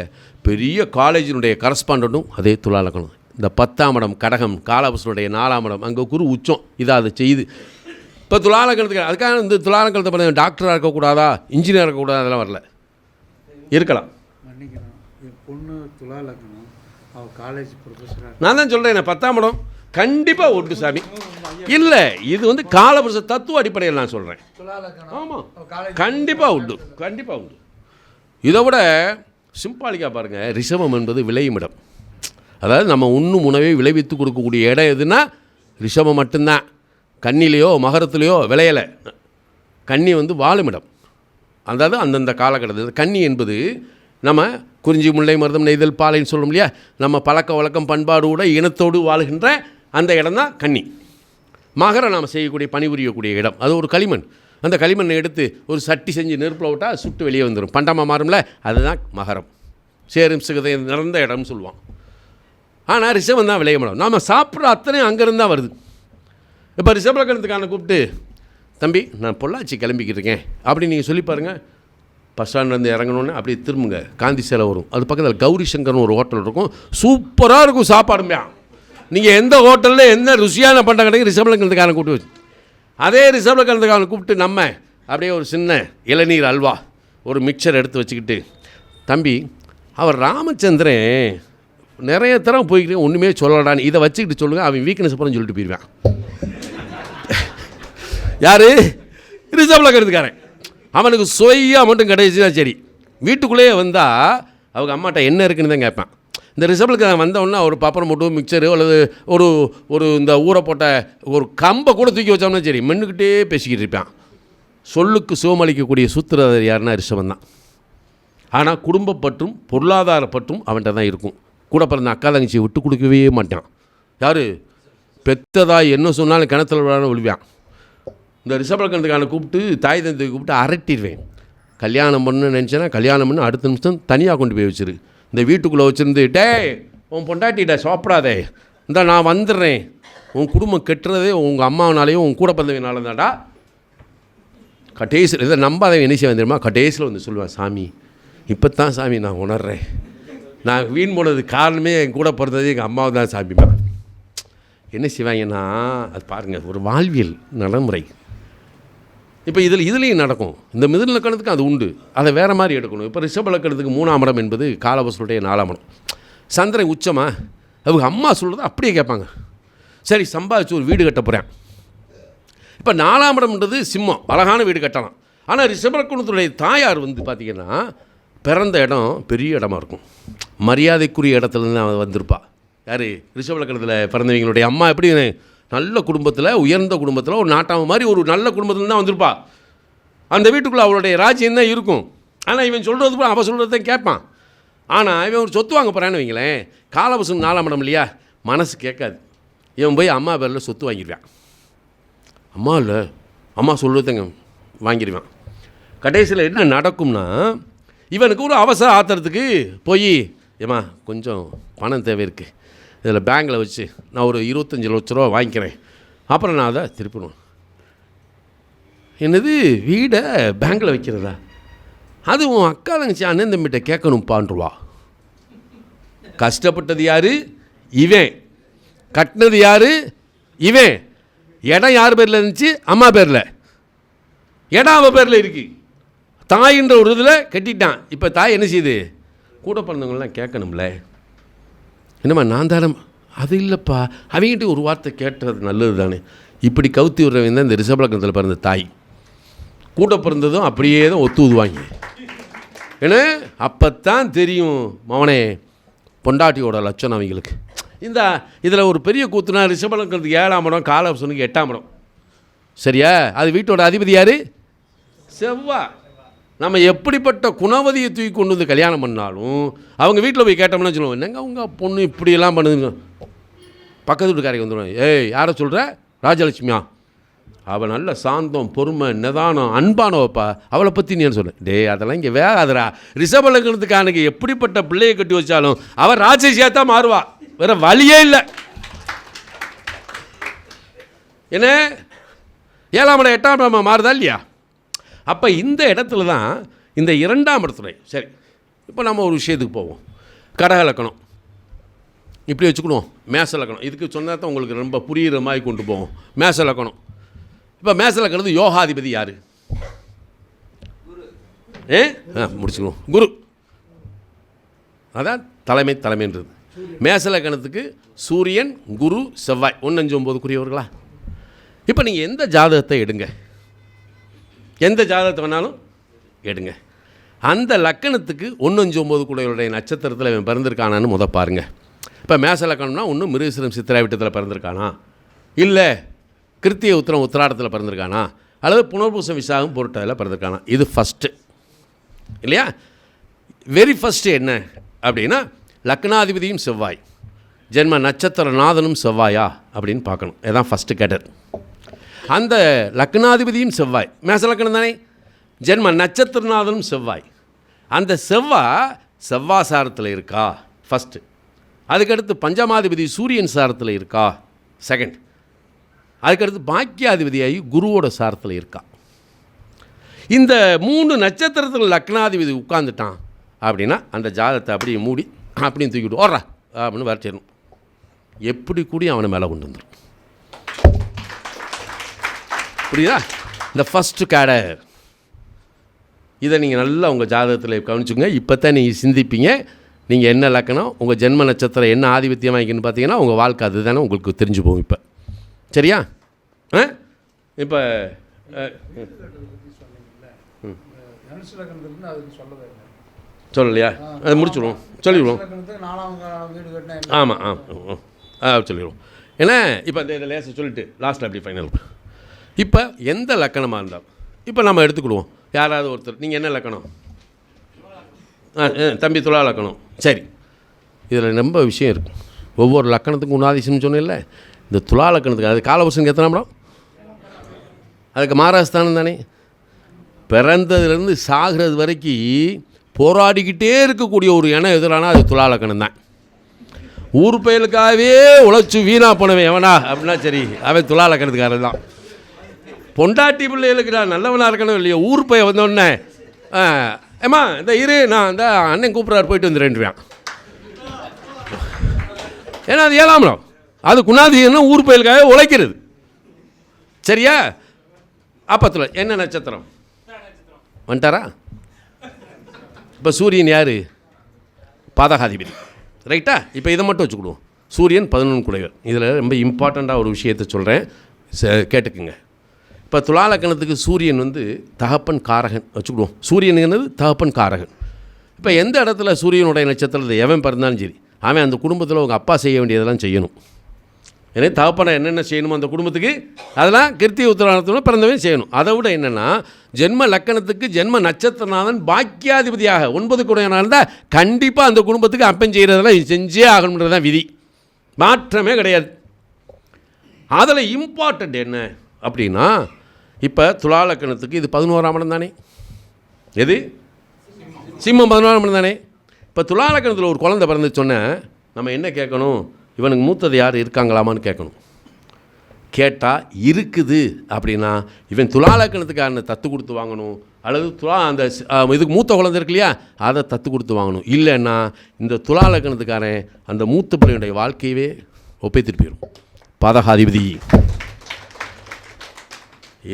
பெரிய காலேஜினுடைய கரஸ்பாண்டண்ட்டும் அதே துலா லக்னம். இந்த 10ஆம் இடம் கடகம், காலபுருஷனுடைய 4ஆம் இடம், அங்கே குரு உச்சம். இதை அதை செய்யுது. இப்போ துலா லக்னத்துக்கு அதுக்காக இந்த துலா லக்னத்தை பண்ண டாக்டராக இருக்கக்கூடாதா, இன்ஜினியராக இருக்கக்கூடாது, அதெல்லாம் வரல. இருக்கலாம். பொண்ணு துலா லக்னம், அவள் காலேஜ் ப்ரொஃபஸராக. நான் தான் சொல்கிறேன், 10ஆம் இடம் கண்டிப்பாக உண்டு சாமி. இல்லை, இது வந்து காலபுருஷ தத்துவ அடிப்படையில் நான் சொல்கிறேன். ஆமாம், கண்டிப்பாக உண்டு, கண்டிப்பாக உண்டு. இதை விட சிம்பாலிக்காக பாருங்கள், ரிஷபம் என்பது விளையும் இடம். அதாவது நம்ம உண்ணும் உணவை விளைவித்து கொடுக்கக்கூடிய இடம் எதுனா ரிஷபம் மட்டும்தான். கன்னிலேயோ மகரத்துலேயோ விளையலை. கன்னி வந்து வாழும் இடம். அதாவது அந்தந்த காலகட்டத்தில் கன்னி என்பது நம்ம குறிஞ்சி முல்லை மருதம் நெய்தல் பாலைன்னு சொல்லும் இல்லையா, நம்ம பழக்க வழக்கம் பண்பாடோடு இனத்தோடு வாழ்கின்ற அந்த இடம் தான் கன்னி. மகரம் நாம் செய்யக்கூடிய பணிபுரியக்கூடிய இடம், அது ஒரு களிமண். அந்த களிமண்ணை எடுத்து ஒரு சட்டி செஞ்சு நெருப்பில் விட்டால் சுட்டு வெளியே வந்துடும், பண்டமாக மாறும்ல, அதுதான் மகரம். சேரும் சிகதை நிறந்த இடம்னு சொல்லுவான். ஆனால் ரிஷபம் தான் விளைய இடம். நாம் சாப்பிட்ற அத்தனையும் அங்கேருந்து தான் வருது. இப்போ ரிஷப லக்னத்துக்கான கூப்பிட்டு, தம்பி நான் பொள்ளாச்சி கிளம்பிக்கிட்டு இருக்கேன் அப்படின்னு நீங்கள் சொல்லி பாருங்கள். பஸ் ஸ்டாண்ட்லேருந்து இறங்கணுன்னு அப்படி திரும்புங்க, காந்தி சிலை வரும், அது பக்கத்தில் கௌரி சங்கர்னு ஒரு ஹோட்டல் இருக்கும், சூப்பராக இருக்கும் சாப்பாடுமே. நீங்கள் எந்த ஹோட்டலில் எந்த ருசியான பண்டம் கிடைக்கும் ரிஷப லக்னத்துக்கான கூப்பிட்டு வச்சு, அதே ரிஷப லக்னத்துக்கான கூப்பிட்டு நம்ம அப்படியே ஒரு சின்ன இளநீர் அல்வா ஒரு மிக்சர் எடுத்து வச்சுக்கிட்டு, தம்பி அவர் ராமச்சந்திரன் நிறைய தரம் போய்க்கிட்டு ஒன்றுமே சொல்லலான்னு இதை வச்சுக்கிட்டு சொல்லுங்கள், அவன் வீக்னஸ் அப்புறம் சொல்லிட்டு போயிடுவேன். யார்? ரிஷப லக்னத்துக்காரன். அவனுக்கு சுவையாக மட்டும் கிடைச்சினா சரி. வீட்டுக்குள்ளேயே வந்தால் அவங்க அம்மாட்ட என்ன இருக்குன்னு தான் கேட்பான். இந்த ரிஷபலுக்கு வந்தவொடனே ஒரு பப்பரம் போட்டு மிக்சரு அல்லது ஒரு ஒரு இந்த ஊரை போட்ட ஒரு கம்பை கூட தூக்கி வச்சோம்னா சரி, மென்னுக்கிட்டே பேசிக்கிட்டு இருப்பான். சொல்லுக்கு சுகமளிக்கக்கூடிய சூத்திரதாரி யாருன்னா ரிஷபம் தான். ஆனால் குடும்பப்பற்றும் பொருளாதாரப்பற்றும் அவன்கிட்ட தான் இருக்கும். கூட பிறந்த அக்கா தங்கச்சியை விட்டு கொடுக்கவே மாட்டான். யார்? பெத்ததாய் என்ன சொன்னாலும் கிணத்துல விழான்னு ஒழிவான். இந்த ரிஷப லக்னத்துக்கான கூப்பிட்டு தாய் தந்தையை கூப்பிட்டு அரட்டிடுவேன். கல்யாணம் பண்ணு நினச்சேன்னா கல்யாணம் பண்ணு, அடுத்த நிமிஷம் தனியாக கொண்டு போய் வச்சிரு. இந்த வீட்டுக்குள்ளே வச்சுருந்து, டேய் உன் பொண்டாட்டிகிட்ட சாப்பிடாதே, இந்த நான் வந்துடுறேன், உன் குடும்பம் கெட்டுறதே உங்கள் அம்மாவனாலேயும் உன் கூட பிறந்தவனால தான்டா. கடைசியில் இதை நம்பாதவன் என்ன செய்ய வந்துடுமா, கடைசியில் வந்து சொல்லுவேன், சாமி இப்போ தான் சாமி நான் உணர்றேன், நான் வீண் போனது காரணமே என் கூட பிறந்தது எங்கள் அம்மாவை தான் சாமிமா. என்ன செய்வாங்கன்னா அது பாருங்கள், ஒரு வாழ்வியல் நடைமுறை. இப்போ இதுலேயும் நடக்கும். இந்த மிதுன லக்னத்துக்கு அது உண்டு, அதை வேறு மாதிரி எடுக்கணும். இப்போ ரிஷப லக்னத்துக்கு 3ஆம் இடம் என்பது காலபுருஷனுடைய 4ஆம் இடம். சந்திரன் உச்சமா, அவங்க அம்மா சொல்கிறத அப்படியே கேட்பாங்க. சரி சம்பாதிச்சு ஒரு வீடு கட்ட போகிறேன். இப்போ 4ஆம் இடம்ன்றது சிம்மம், அழகான வீடு கட்டலாம். ஆனால் ரிஷப லக்னத்துடைய தாயார் வந்து பார்த்திங்கன்னா பிறந்த இடம் பெரிய இடமா இருக்கும், மரியாதைக்குரிய இடத்துலேருந்து அவன் வந்திருப்பா. யார்? ரிஷப லக்னத்தில் பிறந்தவங்களுடைய அம்மா எப்படி நல்ல குடும்பத்தில், உயர்ந்த குடும்பத்தில், ஒரு நாட்டாம மாதிரி ஒரு நல்ல குடும்பத்தில் தான் வந்திருப்பா. அந்த வீட்டுக்குள்ளே அவளுடைய ராஜ்யம் தான் இருக்கும். ஆனால் இவன் சொல்கிறது கூட அவள் சொல்கிறது தான் கேட்பான். ஆனால் இவன் ஒரு சொத்து வாங்க போகிறான்னு வைங்களேன், காலபுருஷன் 4ஆம் இடம் இல்லையா, மனசு கேட்காது. இவன் போய் அம்மா பேரில் சொத்து வாங்கிடுவான். அம்மா இல்லை, அம்மா சொல்கிறதுங்க வாங்கிடுவான். கடைசியில் என்ன நடக்கும்னா, இவனுக்கு ஒரு அவசர ஆத்திரத்துக்கு போய், ஏம்மா கொஞ்சம் பணம் தேவை இருக்குது, இதில் பேங்கில் வச்சு நான் ஒரு 25 லட்ச ரூபா வாங்கிக்கிறேன், அப்புறம் நான் அதை திருப்பிடுவேன். என்னது வீடை பேங்கில் வைக்கிறதா? அது உன் அக்கா தங்கச்சி அண்ணன் தம்பிகிட்ட கேட்கணும்ப்பான்ருவா. கஷ்டப்பட்டது யார்? இவன். கட்டினது யார்? இவன். இடம் யார் பேரில் இருந்துச்சு? அம்மா பேரில். இடம் அவன் பேரில் இருக்குது. தாயின்ற ஒரு இதில் கட்டிட்டான். இப்போ தாய் என்ன செய்யுது? கூட பிறந்தவங்களாம் கேட்கணும்ல, என்னம்மா நான் தானே, அது இல்லைப்பா, அவங்ககிட்ட ஒரு வார்த்தை கேட்டுறது நல்லது தானே. இப்படி கவுத்தி விடுறவங்க தான் இந்த ரிஷப லக்னத்தில் பிறந்த தாய். கூட பிறந்ததும் அப்படியே தான் ஒத்து ஊதுவாங்க. ஏன்னா அப்போத்தான் தெரியும் மவனே பொண்டாட்டியோட லட்சணம் அவங்களுக்கு. இந்த இதில் ஒரு பெரிய கூத்துனா ரிஷப லக்னத்துக்கு 7ஆம் இடம், காலபுருஷனுக்கு 8ஆம் இடம். சரியா? அது வீட்டோட அதிபதி யார்? செவ்வாய். நம்ம எப்படிப்பட்ட குணவதியை தூக்கி கொண்டு வந்து கல்யாணம் பண்ணாலும் அவங்க வீட்டில் போய் கேட்டோம்னா சொல்லுவோம், என்னங்க அவங்க பொண்ணு இப்படியெல்லாம் பண்ணுதுங்க. பக்கத்து வீட்டுக்காரைக்கு வந்துடுவோம், ஏய் யாரை சொல்கிற, ராஜலட்சுமியா, அவள் நல்ல சாந்தம், பொறுமை, நிதானம், அன்பானவப்பா, அவளை பற்றி நீ சொல்லு. அதெல்லாம் இங்கே வேகாதரா. ரிஷபலக்கணத்துக்கானுக்கு எப்படிப்பட்ட பிள்ளையை கட்டி வச்சாலும் அவள் ராட்சசியாக தான் மாறுவா, வேற வழியே இல்லை. என்ன 7ஆம் இடம் 8ஆம் இடமா மாறுதா இல்லையா? அப்போ இந்த இடத்துல தான் இந்த 2ஆம் இடத்துல. சரி, இப்போ நம்ம ஒரு விஷயத்துக்கு போவோம். கடக லக்கணம் இப்படி வச்சுக்கணும், மேச லக்கணம். இதுக்கு சொன்னா தான் உங்களுக்கு ரொம்ப புரிகிற மாதிரி கொண்டு போவோம். மேச லக்கணம். இப்போ மேச லக்கணத்து யோகாதிபதி யார்? முடிச்சுக்கணும், குரு. அதான் தலைமைன்றது. மேச லக்கணத்துக்கு சூரியன், குரு, செவ்வாய் 1, 5, 9 குறியவர்களா? இப்போ நீங்கள் எந்த ஜாதகத்தை எடுங்க, எந்த ஜாதகத்தை வேணாலும் எடுங்க, அந்த லக்கணத்துக்கு 1, 5, 9 கூடையுடைய நட்சத்திரத்தில் இவன் பிறந்திருக்கானான்னு முத பாருங்கள். இப்போ மேச லக்கணம்னா ஒன்று மிருகசிரம் சித்திராவிட்டத்தில் பிறந்திருக்கானா, இல்லை கிருத்திய உத்திரம் உத்திராடத்தில் பிறந்திருக்கானா, அல்லது புனர்பூசம் விசாகம் பொருட்டதில் பிறந்திருக்கானா. இது ஃபஸ்ட்டு இல்லையா? வெரி ஃபஸ்ட்டு என்ன அப்படின்னா லக்னாதிபதியும் செவ்வாய், ஜென்ம நட்சத்திரநாதனும் செவ்வாயா அப்படின்னு பார்க்கணும். இதுதான் ஃபஸ்ட்டு கேட்டர். அந்த லக்னாதிபதியும் செவ்வாய், மேச லக்கணம் தானே, ஜென்ம நட்சத்திரநாதனும் செவ்வாய், அந்த செவ்வாய் சாரத்தில் இருக்கா ஃபஸ்ட்டு. அதுக்கடுத்து பஞ்சமாதிபதி சூரியன் சாரத்தில் இருக்கா செகண்ட். அதுக்கடுத்து பாக்கியாதிபதியாகி குருவோட சாரத்தில் இருக்கா. இந்த 3 நட்சத்திரத்தில் லக்னாதிபதி உட்காந்துட்டான் அப்படின்னா அந்த ஜாதகத்தை அப்படியே மூடி அப்படின்னு தூக்கிட்டு ஓடுறா அப்படின்னு வரைச்சிடணும். எப்படி கூடி அவனை மேலே கொண்டு வந்துடும். புரியுதா? இந்த ஃபஸ்ட்டு கேடர். இதை நீங்கள் நல்லா உங்கள் ஜாதகத்தில் கவனிச்சுங்க. இப்போ தான் நீங்கள் சிந்திப்பீங்க, நீங்கள் என்ன லக்கணம், உங்கள் ஜென்ம நட்சத்திரம் என்ன ஆதிபத்தியம் வாங்கிக்கணும்னு பார்த்தீங்கன்னா உங்கள் வாழ்க்கை அதுதானே உங்களுக்கு தெரிஞ்சு போகும். இப்போ சரியா? இப்போ சொல்லலையா? அதை முடிச்சுடுவோம், சொல்லிடுவோம். ஆமாம் சொல்லிடுவோம். ஏன்னா இப்போ இந்த லேசை சொல்லிவிட்டு லாஸ்ட்டில் அப்படி ஃபைனல். இப்போ எந்த லக்கணமாக இருந்தாலும் இப்போ நம்ம எடுத்துக்கிடுவோம். யாராவது ஒருத்தர், நீங்கள் என்ன லக்கணம்? தம்பி துலா லக்கணம். சரி, இதில் ரொம்ப விஷயம் இருக்குது. ஒவ்வொரு லக்கணத்துக்கும் உன்னாதிசம்னு சொன்னேன்ல, இந்த துலா லக்கணத்துக்கு அது காலபுருஷனுக்கு எத்தனை இடம்? அதுக்கு மகாராஷ்டிரானம் தானே. பிறந்ததுலேருந்து சாகிறது வரைக்கும் போராடிக்கிட்டே இருக்கக்கூடிய ஒரு இனம் எதிரானா அது துலா லக்கணம் தான். ஊர் பயலுக்காகவே உழைச்சி வீணாக போனவன் எவனா அப்படின்னா சரி, அவன் துலா லக்கணத்துக்காரன் தான். பொண்டாட்டி பிள்ளைகளுக்கு நான் நல்லவனாக இருக்கணும் இல்லையா, ஊர் பையன் வந்தோடனே ஏம்மா இந்த நான் இந்த அண்ணன் கூப்பிட்றாரு போயிட்டு வந்துடுறேன்றான். ஏன்னா அது 7ஆம் இடம், அது குணாதிசம்னா ஊர் பயலுக்காக உழைக்கிறது. சரியா? அப்பத்தில் என்ன நட்சத்திரம் வந்துட்டாரா? இப்போ சூரியன் யார்? பாதகாதிபதி. ரைட்டா? இப்போ இதை மட்டும் வச்சுக்கிடுவோம். சூரியன் 11 குடைவர். இதில் ரொம்ப இம்பார்ட்டண்ட்டாக ஒரு விஷயத்தை சொல்கிறேன், கேட்டுக்குங்க. இப்போ துலா லக்கணத்துக்கு சூரியன் தகப்பன் காரகன் வச்சுக்கிடுவோம். சூரியனுங்கிறது தகப்பன் காரகன். இப்போ எந்த இடத்துல சூரியனுடைய நட்சத்திரத்தை எவன் பிறந்தாலும் சரி, அவன் அந்த குடும்பத்தில் உங்கள் அப்பா செய்ய வேண்டியதெல்லாம் செய்யணும். ஏன்னா தகப்பனை என்னென்ன செய்யணுமோ அந்த குடும்பத்துக்கு அதெல்லாம் கிருத்திய உத்திராடத்தோட பிறந்தவன் செய்யணும். அதை விட என்னென்னா ஜென்ம லக்கணத்துக்கு ஜென்ம நட்சத்திரநாதன் பாக்கியாதிபதியாக 9 குடையனாக இருந்தால் கண்டிப்பாக அந்த குடும்பத்துக்கு அப்பன் செய்கிறதெல்லாம் செஞ்சே ஆகணுன்றது தான் விதி, மாற்றமே கிடையாது. அதில் இம்பார்ட்டண்ட் என்ன அப்படின்னா, இப்போ துலா லக்கணத்துக்கு இது 11ஆம் இடம் தானே. எது? சிம்மம் 11ஆம் இடம் தானே. இப்போ துலா லக்கணத்தில் ஒரு குழந்தை பிறந்து சொன்னேன், நம்ம என்ன கேட்கணும்? இவனுக்கு மூத்தது யார் இருக்காங்களாமான்னு கேட்கணும். கேட்டால் இருக்குது அப்படின்னா இவன் துலா லக்கணத்துக்காரனை தத்து கொடுத்து வாங்கணும், அல்லது அந்த இதுக்கு மூத்த குழந்தை இருக்கு இல்லையா அதை தத்து கொடுத்து வாங்கணும். இல்லைன்னா இந்த துலா லக்கணத்துக்காரன் அந்த மூத்த பிள்ளையுடைய வாழ்க்கையவே ஒப்பைத்துட்டு போயிடும். பாதகாதிபதி.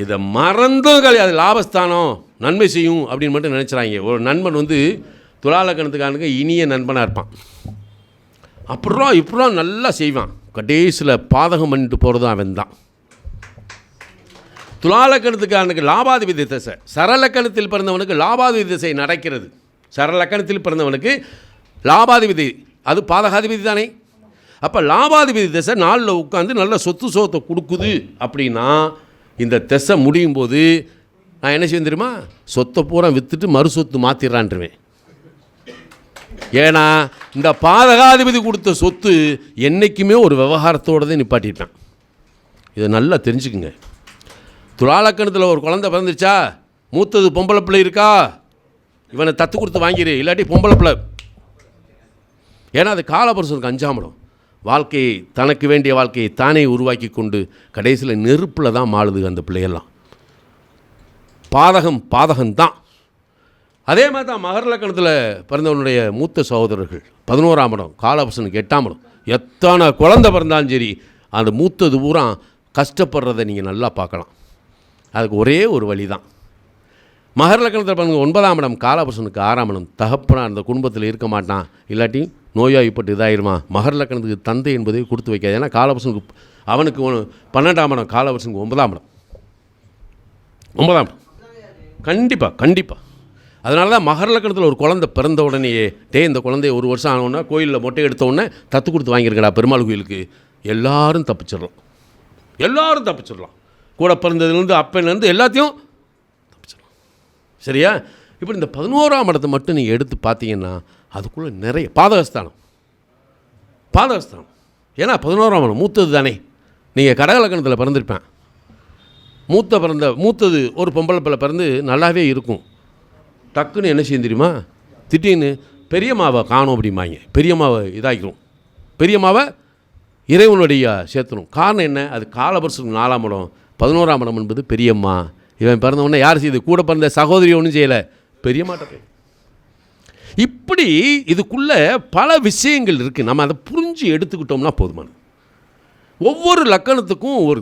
இதை மறந்தும் கிடையாது. லாபஸ்தானம் நன்மை செய்யும் அப்படின்னு மட்டும் நினச்சிடாங்க. ஒரு நண்பன் துலா லக்கணத்துக்காரனுக்கு இனிய நண்பனாக இருப்பான். இப்படிலாம் நல்லா செய்வான். கடைசியில் பாதகம் பண்ணிட்டு போகிறதும் அவன் தான். துலா லக்கணத்துக்காரனுக்கு லாபாதிபதி திசை, சரலக்கணத்தில் பிறந்தவனுக்கு லாபாதிபதி திசை நடக்கிறது. சரலக்கணத்தில் பிறந்தவனுக்கு லாபாதிபதி அது பாதகாதிபதி தானே. அப்போ லாபாதிபதி திசை நாளில் உட்காந்து நல்ல சொத்தை கொடுக்குது அப்படின்னா இந்த திசை முடியும் போது நான் என்ன செய்வேன் தெரியுமா? சொத்தை பூரா விற்றுட்டு மறு சொத்து மாற்றிடுறான்ருவேன். ஏன்னா இந்த பாதகாதிபதி கொடுத்த சொத்து என்றைக்குமே ஒரு விவகாரத்தோடு தான் நிப்பாட்டிட்டான். இதை நல்லா தெரிஞ்சுக்குங்க. துலாலக்கணத்தில் ஒரு குழந்தை பிறந்துருச்சா, மூத்தது பொம்பளை பிள்ளை இருக்கா, இவனை தத்து கொடுத்து வாங்கிடு, இல்லாட்டி பொம்பளை பிள்ளை. ஏன்னா அது காலபுருஷனுக்கு 5ஆம் இடம். வாழ்க்கையை, தனக்கு வேண்டிய வாழ்க்கையை தானே உருவாக்கி கொண்டு கடைசியில் நெருப்பில் தான் மாளுது அந்த பிள்ளையெல்லாம். பாதகம்தான். அதே மாதிரி தான் மகர லக்கணத்தில் பிறந்தவனுடைய மூத்த சகோதரர்கள் 11ஆம் இடம், காலபுருஷனுக்கு 8ஆம் இடம். எத்தனை குழந்தை பிறந்தாலும் சரி, அந்த மூத்தது பூரா கஷ்டப்படுறதை நீங்கள் நல்லா பார்க்கலாம். அதுக்கு ஒரே ஒரு வழி தான். மகர லக்கணத்தில் பாருங்கள், 9ஆம் இடம் காலபுருஷனுக்கு 6ஆம் இடம். தகப்பனாக அந்த குடும்பத்தில் இருக்க மாட்டான், இல்லாட்டி நோயாய்ப்பட்டு இதாயிருமா. மகர லக்கணத்துக்கு தந்தை என்பதை கொடுத்து வைக்காது. ஏன்னா காலபுருஷனுக்கு அவனுக்கு 12ஆம் இடம், காலபுருஷனுக்கு 9ஆம் இடம். 9ஆம் இடம் கண்டிப்பாக. அதனால தான் மகர லக்கணத்தில் ஒரு குழந்தை பிறந்த உடனேயே, இந்த குழந்தைய 1 வருஷம் ஆனவுடனே கோயிலில் மொட்டை எடுத்த உடனே தத்து கொடுத்து வாங்கியிருக்கடா பெருமாள் கோயிலுக்கு, எல்லாரும் தப்பிச்சிடலாம். கூட பிறந்ததுலேருந்து அப்பன்லேருந்து எல்லாத்தையும் தப்பிச்சிடலாம். சரியா? இப்படி இந்த 11ஆம் இடத்தை மட்டும் நீங்கள் எடுத்து பார்த்தீங்கன்னா அதுக்குள்ளே நிறைய பாதகஸ்தானம். ஏன்னா 11ஆம் இடம் மூத்தது தானே. நீங்கள் கடக லக்கணத்தில் பிறந்திருப்பேன், மூத்தது ஒரு பொம்பளை பிள்ளை பிறந்து நல்லாவே இருக்கும். டக்குன்னு என்ன செய்யும் தெரியுமா? திடீர்னு பெரியம்மாவை காணும் அப்படிம்பாங்க. பெரியம்மாவை இதாகிடும், பெரியம்மாவை இறைவனுடைய சேர்த்துடும். காரணம் என்ன? அது காலபுருஷனுக்கு 4ஆம் இடம், 11ஆம் இடம் என்பது பெரியம்மா. இவன் பிறந்த உடனே யார் செய்யுது? கூட பிறந்த சகோதரி ஒன்றும் செய்யலை, பெரியம்மாட்ட போய். இப்படி இதுக்குள்ளே பல விஷயங்கள் இருக்குது. நம்ம அதை புரிஞ்சு எடுத்துக்கிட்டோம்னா போதுமான. ஒவ்வொரு லக்கணத்துக்கும் ஒரு,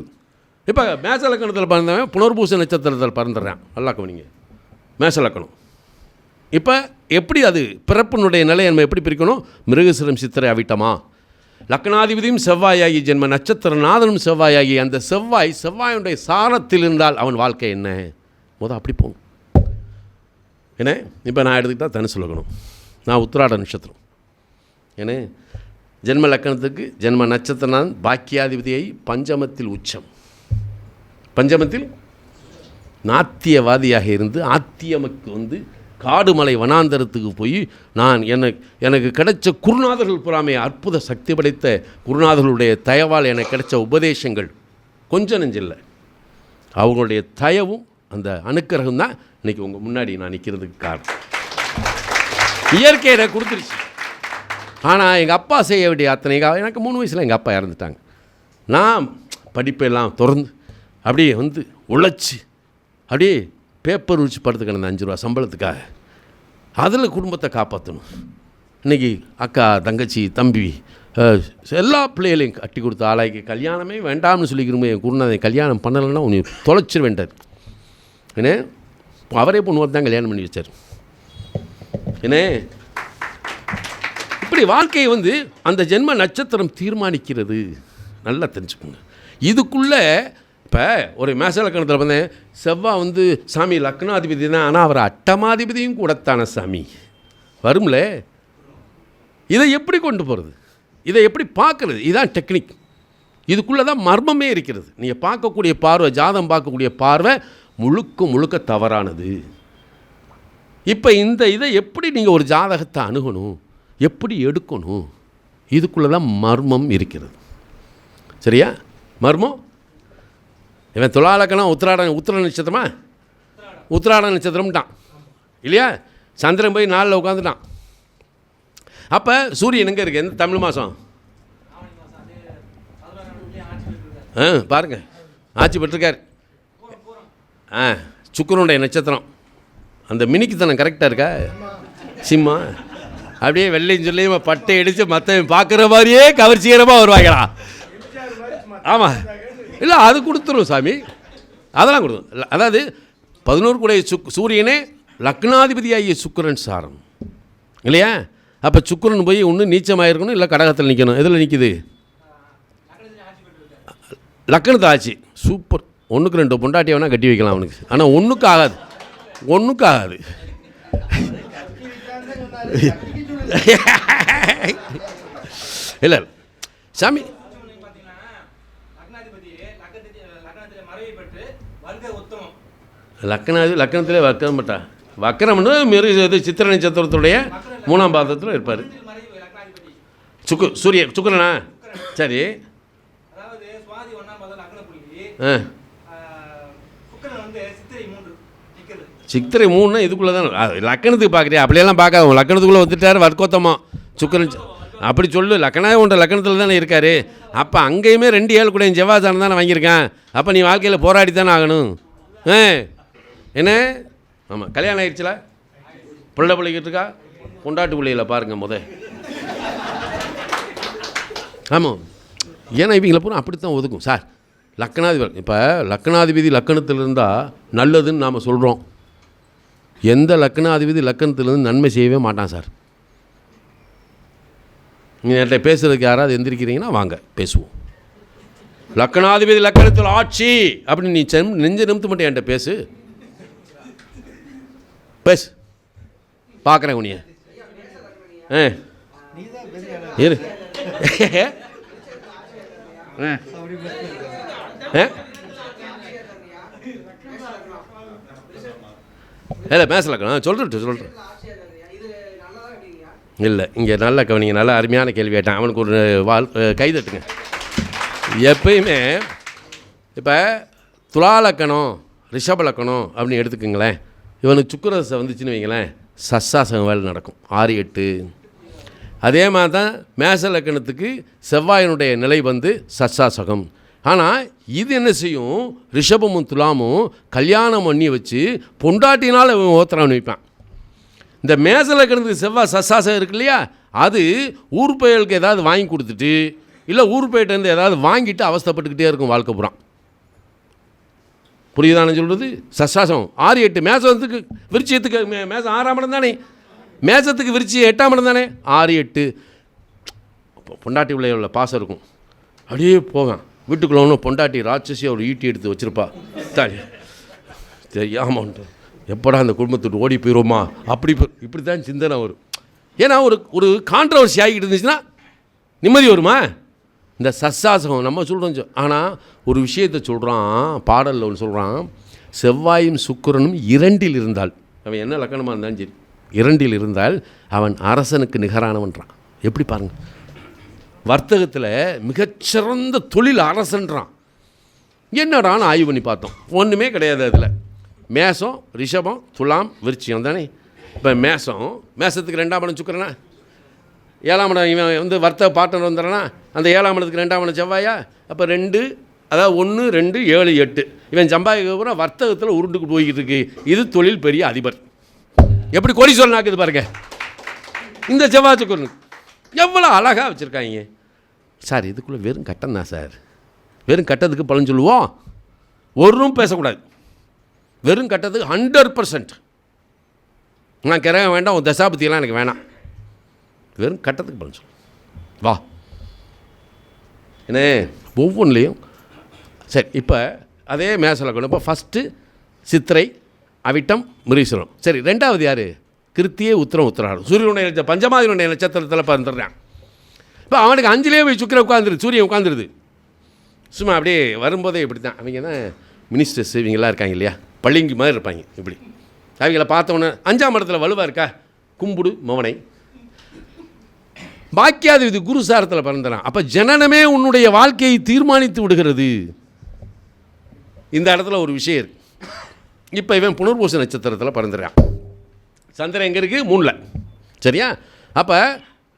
இப்போ மேச லக்கணத்தில் பிறந்தவன் புனர்பூச நட்சத்திரத்தில் பிறந்துடுறான். நல்லா கவனிங்க, மேச லக்கணம். இப்போ எப்படி அது பிறப்பினுடைய நிலையை நம்ம எப்படி பிரிக்கணும்? மிருகசிரம் சித்திரை அவிட்டமா. லக்னாதிபதியும் செவ்வாயாகி, ஜென்ம நட்சத்திரநாதனும் செவ்வாயாகி, அந்த செவ்வாயுடைய சாரத்தில் இருந்தால் அவன் வாழ்க்கை என்ன? அப்படி போகணும். ஏன்னா இப்போ நான் எடுத்துக்கிட்டால் தனுசு லக்னம், நான் உத்திராட நட்சத்திரம். ஏன்னா ஜென்ம லக்கணத்துக்கு ஜென்ம நட்சத்திரநாதன் பாக்கியாதிபதியை பஞ்சமத்தில் உச்சம். பஞ்சமத்தில் நாத்தியவாதியாக இருந்து ஆத்தியமக்கு காடுமலை வனாந்தரத்துக்கு போய் நான் எனக்கு கிடைச்ச குருநாதர்கள் புறாமே அற்புத சக்தி படைத்த குருநாதர்களுடைய தயவால் எனக்கு கிடைச்ச உபதேசங்கள் கொஞ்சம் நெஞ்சில்லை. அவங்களுடைய தயவும் அந்த அனுக்கிரகம் தான் இன்றைக்கி உங்கள் முன்னாடி நான் நிற்கிறதுக்கு காரணம். இயற்கை எனக்கு கொடுத்துருச்சு. ஆனால் எங்கள் அப்பா செய்ய வேண்டிய அத்தனை, எனக்கு 3 வயசில் எங்கள் அப்பா இறந்துட்டாங்க. நான் படிப்பெல்லாம் திறந்து அப்படியே உழைச்சி அப்படியே பேப்பர் வச்சு படுத்து கிடந்த 5 ரூபா சம்பளத்துக்காக. அதில் குடும்பத்தை காப்பாற்றணும். இன்றைக்கி அக்கா, தங்கச்சி, தம்பி எல்லா பிள்ளைகளையும் கட்டி கொடுத்த ஆளாக்கி கல்யாணமே வேண்டாம்னு சொல்லிக்கிறோமே. என் குருநாதன் கல்யாணம் பண்ணலைன்னா உன்னை தொலைச்சிட வேண்டார். ஏன்னா அவரே பொண்ணு தான் கல்யாணம் பண்ணி வச்சார். ஏன்னா இப்படி வாழ்க்கையை அந்த ஜென்ம நட்சத்திரம் தீர்மானிக்கிறது. நல்லா தெரிஞ்சுக்கோங்க. இதுக்குள்ளே இப்போ ஒரு மேச லக்கணத்தில் வந்தேன், செவ்வாய் சாமி லக்னாதிபதி தான், ஆனால் அவர் அட்டமாதிபதியும் கூடத்தான சாமி வரும்ல. இதை எப்படி கொண்டு போகிறது? இதை எப்படி பார்க்குறது? இதுதான் டெக்னிக். இதுக்குள்ளே தான் மர்மமே இருக்கிறது. நீங்கள் பார்க்கக்கூடிய பார்வை, ஜாதகம் பார்க்கக்கூடிய பார்வை முழுக்க தவறானது. இப்போ இதை எப்படி நீங்கள் ஒரு ஜாதகத்தை அணுகணும், எப்படி எடுக்கணும், இதுக்குள்ளே தான் மர்மம் இருக்கிறது. சரியா? மர்மம். இவன் துலாலக்கணம் உத்திராட நட்சத்திரமா? உத்திராட நட்சத்திரம்ட்டான் இல்லையா? சந்திரன் போய் 4ல் உட்காந்துட்டான். அப்போ சூரியன் எங்கே இருக்குது? எந்த தமிழ் மாதம்? பாருங்கள், ஆட்சி பெற்றிருக்கார். சுக்கிரனுடைய நட்சத்திரம். அந்த மினிக்குத்தனம் கரெக்டாக இருக்கா? சிம்மா. அப்படியே வெள்ளையும் சொல்லியும் பட்டை அடித்து மற்றவன் பார்க்குற மாதிரியே கவர்ச்சிகரமாக வருவாங்களா? ஆமாம், இல்லை அது கொடுத்துரும் சாமி, அதெல்லாம் கொடுத்துரும். அதாவது 11 கூடிய சூரியனே லக்னாதிபதியாகிய சுக்கிரன் சாரம் இல்லையா? அப்போ சுக்கிரன் போய் ஒன்று நீச்சமாக இருக்கணும், இல்லை கடகத்தில் நிற்கணும். எதில் நிற்கிது? லக்கணத்தை ஆச்சு. சூப்பர். 1க்கு 2 பொண்டாட்டி வேணால் கட்டி வைக்கலாம் அவனுக்கு. ஆனால் ஒன்றுக்கு ஆகாது. இல்லை சாமி, லக்கணத்திலே வக்கரம் பட்டா வக்கரம்னு இது சித்திரை நட்சத்திரத்துடைய 3ஆம் பாதத்தில் இருப்பார். சுக்கிரனா? சரி. சித்திரை 3னா இதுக்குள்ளே தான் லக்கணத்துக்கு பார்க்குறியா? அப்படியெல்லாம் பார்க்காத, லக்கணத்துக்குள்ளே வந்துட்டார் வர்க்கோத்தமாக சுக்கிரன் அப்படி சொல்லு. லக்கணாவே ஒன்ற லக்கணத்தில் தானே இருக்கார். அப்போ அங்கேயுமே 2 7 கூட செவ்வாய்தானம் தானே வாங்கியிருக்கேன். அப்போ நீ வாழ்க்கையில் போராடி தானே ஆகணும். என்ன? ஆமாம். கல்யாணம் ஆயிடுச்சுல? பிள்ளைக்கிட்டு இருக்கா? கொண்டாட்டு பிள்ளைகளை பாருங்கள் ஆமாம். ஏன்னா இவங்களை பூரா அப்படித்தான் ஒதுக்கும் சார். லக்கணாதிபதி இப்போ லக்கணாதிபதி லக்கணத்தில் இருந்தால் நல்லதுன்னு நாம் சொல்கிறோம். எந்த லக்கணாதிபதி லக்கணத்திலேருந்து நன்மை செய்யவே மாட்டான் சார். நீங்கள் என்கிட்ட பேசுகிறதுக்கு யாராவது எந்திரிக்கிறீங்கன்னா வாங்க பேசுவோம். லக்கணாதிபதி லக்கணத்தில் ஆட்சி அப்படின்னு நீ நெஞ்ச நிமித்து மட்டும் என்கிட்ட பேசு பார்க்குறேன் உனிய இரு இல்லை பேசலக்கணும் சொல்கிறேன் இல்லை இங்கே நல்ல கவனிங்க. நல்ல அருமையான கேள்வி கேட்டேன். அவனுக்கு ஒரு கைதட்டுங்க. எப்பயுமே இப்போ துலாலக்கணம் ரிஷபலக்கணம் அப்படின்னு எடுத்துக்கோங்களேன். இவனுக்கு சுக்கிரதசை வந்துச்சுன்னு வைங்களேன், சஸ்ஸாசகம் வேலை நடக்கும் 6 8. அதே மாதிரி தான் மேச லக்கணத்துக்கு செவ்வாயினுடைய நிலை வந்து சஸ்ஸாசகம். ஆனால் இது என்ன செய்யும்? ரிஷபமும் துலாமும் கல்யாணம் பண்ணி வச்சு பொண்டாட்டினால் ஓத்திரம் வைப்பான். இந்த மேச லக்கணத்துக்கு செவ்வாய் சஸ்ஸாசகம் இருக்கு இல்லையா, அது ஊர் பயலுக்கு ஏதாவது வாங்கி கொடுத்துட்டு இல்லை ஊர் போயிட்டேருந்து ஏதாவது வாங்கிட்டு அவஸ்தைப்பட்டுக்கிட்டே இருக்கும் வாழ்க்கை புறம். புரியுதானு சொல்கிறது? சஸ்ஸாசம் 6 8. மேசத்துக்கு விருச்சியத்துக்கு மேசம் 6ஆம் இடம் தானே, மேசத்துக்கு விருச்சியம் 8ஆம் இடம் தானே. 6 8 பொண்டாட்டி உள்ள பாசம் இருக்கும். அப்படியே போவேன் வீட்டுக்குள்ள ஒன்று பொண்டாட்டி ராட்சசி ஒரு ஈட்டி எடுத்து வச்சுருப்பா. தெரியாமன்ட்டு எப்படா அந்த குடும்பத்துட்டு ஓடி போயிடுவோமா இப்படி தான் சிந்தனை வரும். ஏன்னா ஒரு கான்ட்ரவர்சி ஆகிட்டு இருந்துச்சுன்னா நிம்மதி வருமா? இந்த சஸ்ஸாசகம் நம்ம சொல்கிறோம். ஆனால் ஒரு விஷயத்தை சொல்கிறான் பாடலில் ஒன்று சொல்கிறான், செவ்வாயும் சுக்கிரனும் 2இல் இருந்தால், அவன் என்ன லக்கணமாக இருந்தாலும் சரி 2இல் இருந்தால் அவன் அரசனுக்கு நிகரானவன்றான். எப்படி பாருங்கள், வர்த்தகத்தில் மிகச்சிறந்த தொழில் அரசன்றான். என்னடான்னு ஆய்வு பண்ணி பார்த்தோம், ஒன்றுமே கிடையாது. அதில் மேசம் ரிஷபம் துலாம் விருச்சியம் தானே. இப்போ மேசத்துக்கு 2ஆம் இடம் சுக்கிரனா, 7ஆம் இடம் இவன் வந்து வர்த்தக பார்ட்னர் வந்துடுறானா, அந்த 7ஆம் இடத்துக்கு 2ஆம் இடம் செவ்வாயா. அப்போ 2 அதாவது 1 2 7 8 இவன் சம்பாதிக்க வர்த்தகத்தில் உருண்டுக்கு போய்கிட்டு இருக்கு. இது தொழில் பெரிய அதிபர். எப்படி கோடீஸ்வரன் ஆக்குது பாருங்க இந்த செவ்வாய் சுக்கிரனுக்கு. எவ்வளோ அழகாக வச்சுருக்காங்க சார். இதுக்குள்ளே வெறும் கட்டம் தான் சார். வெறும் கட்டத்துக்கு பலன் சொல்லுவோம், ஒன்றும் பேசக்கூடாது. வெறும் கட்டத்துக்கு 100%. நான் கிரகம் வேண்டாம், உன் தசாபத்தியெல்லாம் எனக்கு வேணாம். வெறும் கட்டத்துக்கு பலன் சொல்லு வா. என்ன ஒவ்வொன்றுலேயும் சரி. இப்போ அதே மேசலக்கணும். இப்போ ஃபஸ்ட்டு சித்திரை அவிட்டம் மிருகசீரிடம். சரி, 2வது யார்? கிருத்தியை உத்திரம் உத்திராடம். சூரியனுடைய பஞ்சமாதினுடைய நட்சத்திரத்தில் பிறந்துடுறான். இப்போ அவனுக்கு 5லேயே போய் சுக்கிரன் உட்காந்துருது, சூரியன் உட்காந்துருது. சும்மா அப்படியே வரும்போதே இப்படி தான். அவங்க தான் மினிஸ்டர்ஸ் இவங்கெல்லாம் இருக்காங்க இல்லையா, பள்ளிங்கி மாதிரி இருப்பாங்க. இப்படி அவங்கள பார்த்தவொன்னே 5ஆம் இடத்துல வலுவாக இருக்கா, கும்பிடு மவனை. பாக்கியாதிபதி குரு சாரத்தில் பிறந்துறான். அப்போ ஜனனமே உன்னுடைய வாழ்க்கையை தீர்மானித்து விடுகிறது. இந்த இடத்துல ஒரு விஷயம் இருக்கு. இப்போ இவன் புனர்பூச நட்சத்திரத்தில் பிறந்துறான். சந்திரன் எங்கே இருக்குது? 3ல். சரியா? அப்போ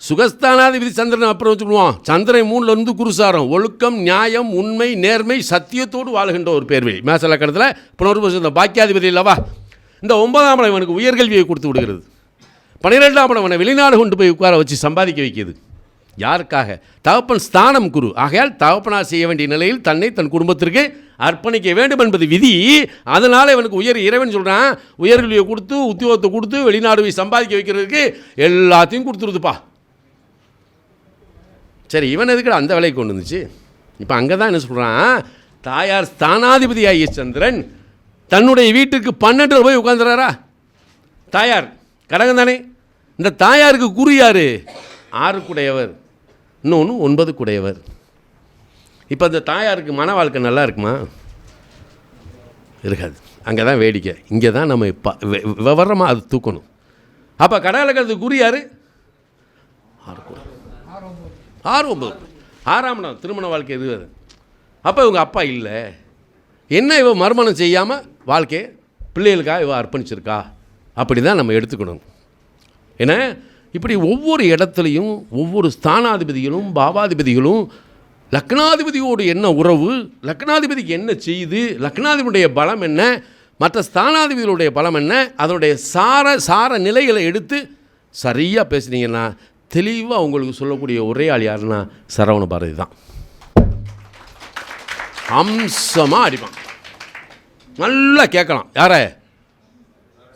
சுகஸ்தானாதிபதி சந்திரன் அப்புறம் வச்சுக்குவோம். சந்திரன் 3ல் இருந்து குருசாரம், ஒழுக்கம் நியாயம் உண்மை நேர்மை சத்தியத்தோடு வாழ்கின்ற ஒரு பேர் வழி. மேச லக்கணத்தில் புனர்பூச பாக்கியாதிபதி இல்லவா. இந்த 9ஆம் இடம் இவனுக்கு உயர்கல்வியை கொடுத்து விடுகிறது. 12ஆம் இடம் அவனை வெளிநாடு கொண்டு போய் உட்கார வச்சு சம்பாதிக்க வைக்கிது. யாருக்காக? தகப்பன் ஸ்தானம் குரு. ஆகையால் தகப்பனார் செய்ய வேண்டிய நிலையில் தன்னை தன் குடும்பத்திற்கு அர்ப்பணிக்க வேண்டும் என்பது விதி. அதனால் இவனுக்கு இறைவன் சொல்கிறான், உயர்கல்வியை கொடுத்து உத்தியோகத்தை கொடுத்து வெளிநாடு போய் சம்பாதிக்க வைக்கிறதுக்கு எல்லாத்தையும் கொடுத்துருதுப்பா. சரி, இவன் எதுக்கு அந்த வேலைக்கு கொண்டு வந்துச்சு? இப்போ அங்கே தான் என்ன சொல்கிறான், தாயார் ஸ்தானாதிபதி ஆகிய சந்திரன் தன்னுடைய வீட்டுக்கு 12 போய் உட்காந்துறாரா. தாயார் கடகம் தானே. இந்த தாயாருக்கு குரு யார்? 6 குடையவர், இன்னொன்று 9 குடையவர். இப்போ இந்த தாயாருக்கு மன வாழ்க்கை நல்லா இருக்குமா? இருக்காது. அங்கே தான் வேடிக்கை. இங்கே தான் நம்ம விவரமாக அது தூக்கணும். அப்போ கடகலக்கணத்துக்கு குறி யார்? 6 6ஆம் இடம் திருமண வாழ்க்கை இருக்குது. அப்போ இவங்க அப்பா இல்லை, என்ன இவ மறுமணம் செய்யாமல் வாழ்க்கையை பிள்ளைகளுக்காக இவ அர்ப்பணிச்சிருக்கா, அப்படி தான் நம்ம எடுத்துக்கணும். ஏன்னா இப்படி ஒவ்வொரு இடத்துலையும் ஒவ்வொரு ஸ்தானாதிபதிகளும் பாவாதிபதிகளும் லக்னாதிபதியோடு என்ன உறவு, லக்னாதிபதிக்கு என்ன செய்யுது, லக்னாதிபதியுடைய பலம் என்ன, மற்ற ஸ்தானாதிபதிகளுடைய பலம் என்ன, அதனுடைய சார நிலைகளை எடுத்து சரியாக பேசுனீங்கன்னா தெளிவாக உங்களுக்கு சொல்லக்கூடிய ஒரே ஆள் யாருன்னா சரவண பாரதி தான். அம்சமாக அடிப்பான், நல்லா கேட்கலாம், யாரை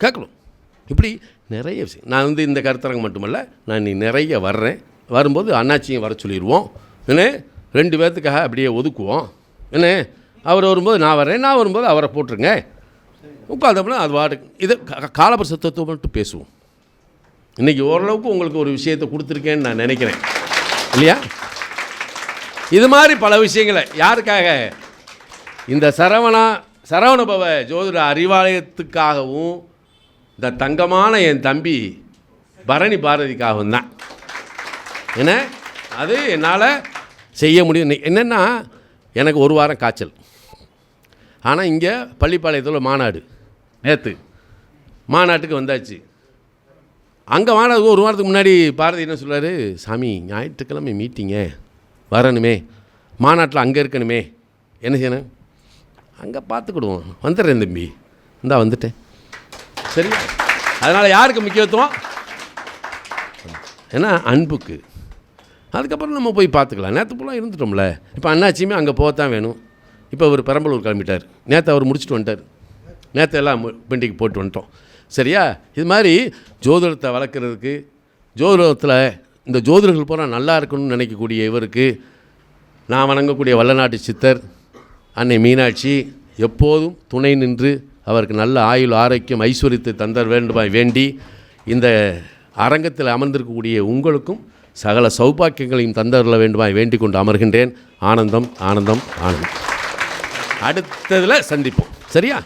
கேட்கணும். இப்படி நிறைய விஷயம். நான் இந்த கருத்தரங்கு மட்டுமல்ல, நான் நீ நிறைய வர்றேன். வரும்போது அண்ணாச்சியும் வர சொல்லிடுவோம். என்ன 2 பேர்த்துக்காக அப்படியே ஒதுக்குவோம். என்ன அவர் வரும்போது நான் வர்றேன், நான் வரும்போது அவரை போட்டுருங்க. உட்காந்தோம்னா அது வாட்டுக்கு இது காலபிரசத்துவத்தை மட்டும் பேசுவோம். இன்றைக்கி ஓரளவுக்கு உங்களுக்கு ஒரு விஷயத்தை கொடுத்துருக்கேன்னு நான் நினைக்கிறேன், இல்லையா? இது மாதிரி பல விஷயங்களை யாருக்காக? இந்த சரவணபவ ஜோதிட அறிவாலயத்துக்காகவும் இந்த தங்கமான என் தம்பி பரணி பாரதிக்காகவும் தான். ஏன்னா அது என்னால் செய்ய முடியும். என்னென்னா எனக்கு 1 வாரம் காய்ச்சல். ஆனால் இங்கே பள்ளிப்பாளையத்தில் மாநாடு, நேற்று மாநாட்டுக்கு வந்தாச்சு. அங்கே மாநாடு 1 வாரத்துக்கு முன்னாடி பாரதி என்ன சொல்கிறாரு, சாமி ஞாயிற்றுக்கிழமை மீட்டிங்க வரணுமே, மாநாட்டில் அங்கே இருக்கணுமே, என்ன செய்யணும், அங்கே பார்த்துக்கிடுவோம், வந்துடுறேன் தம்பி, இந்தா வந்துட்டேன். சரி, அதனால் யாருக்கு முக்கியத்துவம்? ஏன்னா அன்புக்கு. அதுக்கப்புறம் நம்ம போய் பார்த்துக்கலாம். நேற்று ஃபுல்லாக இருந்துட்டோம்ல. இப்போ அண்ணாச்சியுமே அங்கே போகத்தான் வேணும். இப்போ அவர் பெரம்பலூர் கிளம்பிட்டார். நேற்று அவர் முடிச்சுட்டு வந்துட்டார். நேற்று எல்லாம் பெண்டிக்கு போட்டு வந்துட்டோம். சரியா? இது மாதிரி ஜோதிடத்தை வளர்க்குறதுக்கு, ஜோதிடத்தில் இந்த ஜோதிடர்கள் பூரா நல்லா இருக்கணும்னு நினைக்கக்கூடிய இவருக்கு நான் வணங்கக்கூடிய வல்லநாட்டு சித்தர் அன்னை மீனாட்சி எப்போதும் துணை நின்று அவருக்கு நல்ல ஆயுள் ஆரோக்கியம் ஐஸ்வர்யத்தை தந்தர் வேண்டுமாய் வேண்டி, இந்த அரங்கத்தில் அமர்ந்திருக்கக்கூடிய உங்களுக்கும் சகல சௌபாக்கியங்களையும் தந்தரல வேண்டுமாய் வேண்டிக் கொண்டு அமர்கின்றேன். ஆனந்தம் ஆனந்தம் ஆனந்தம். அடுத்ததில் சந்திப்போம். சரியா?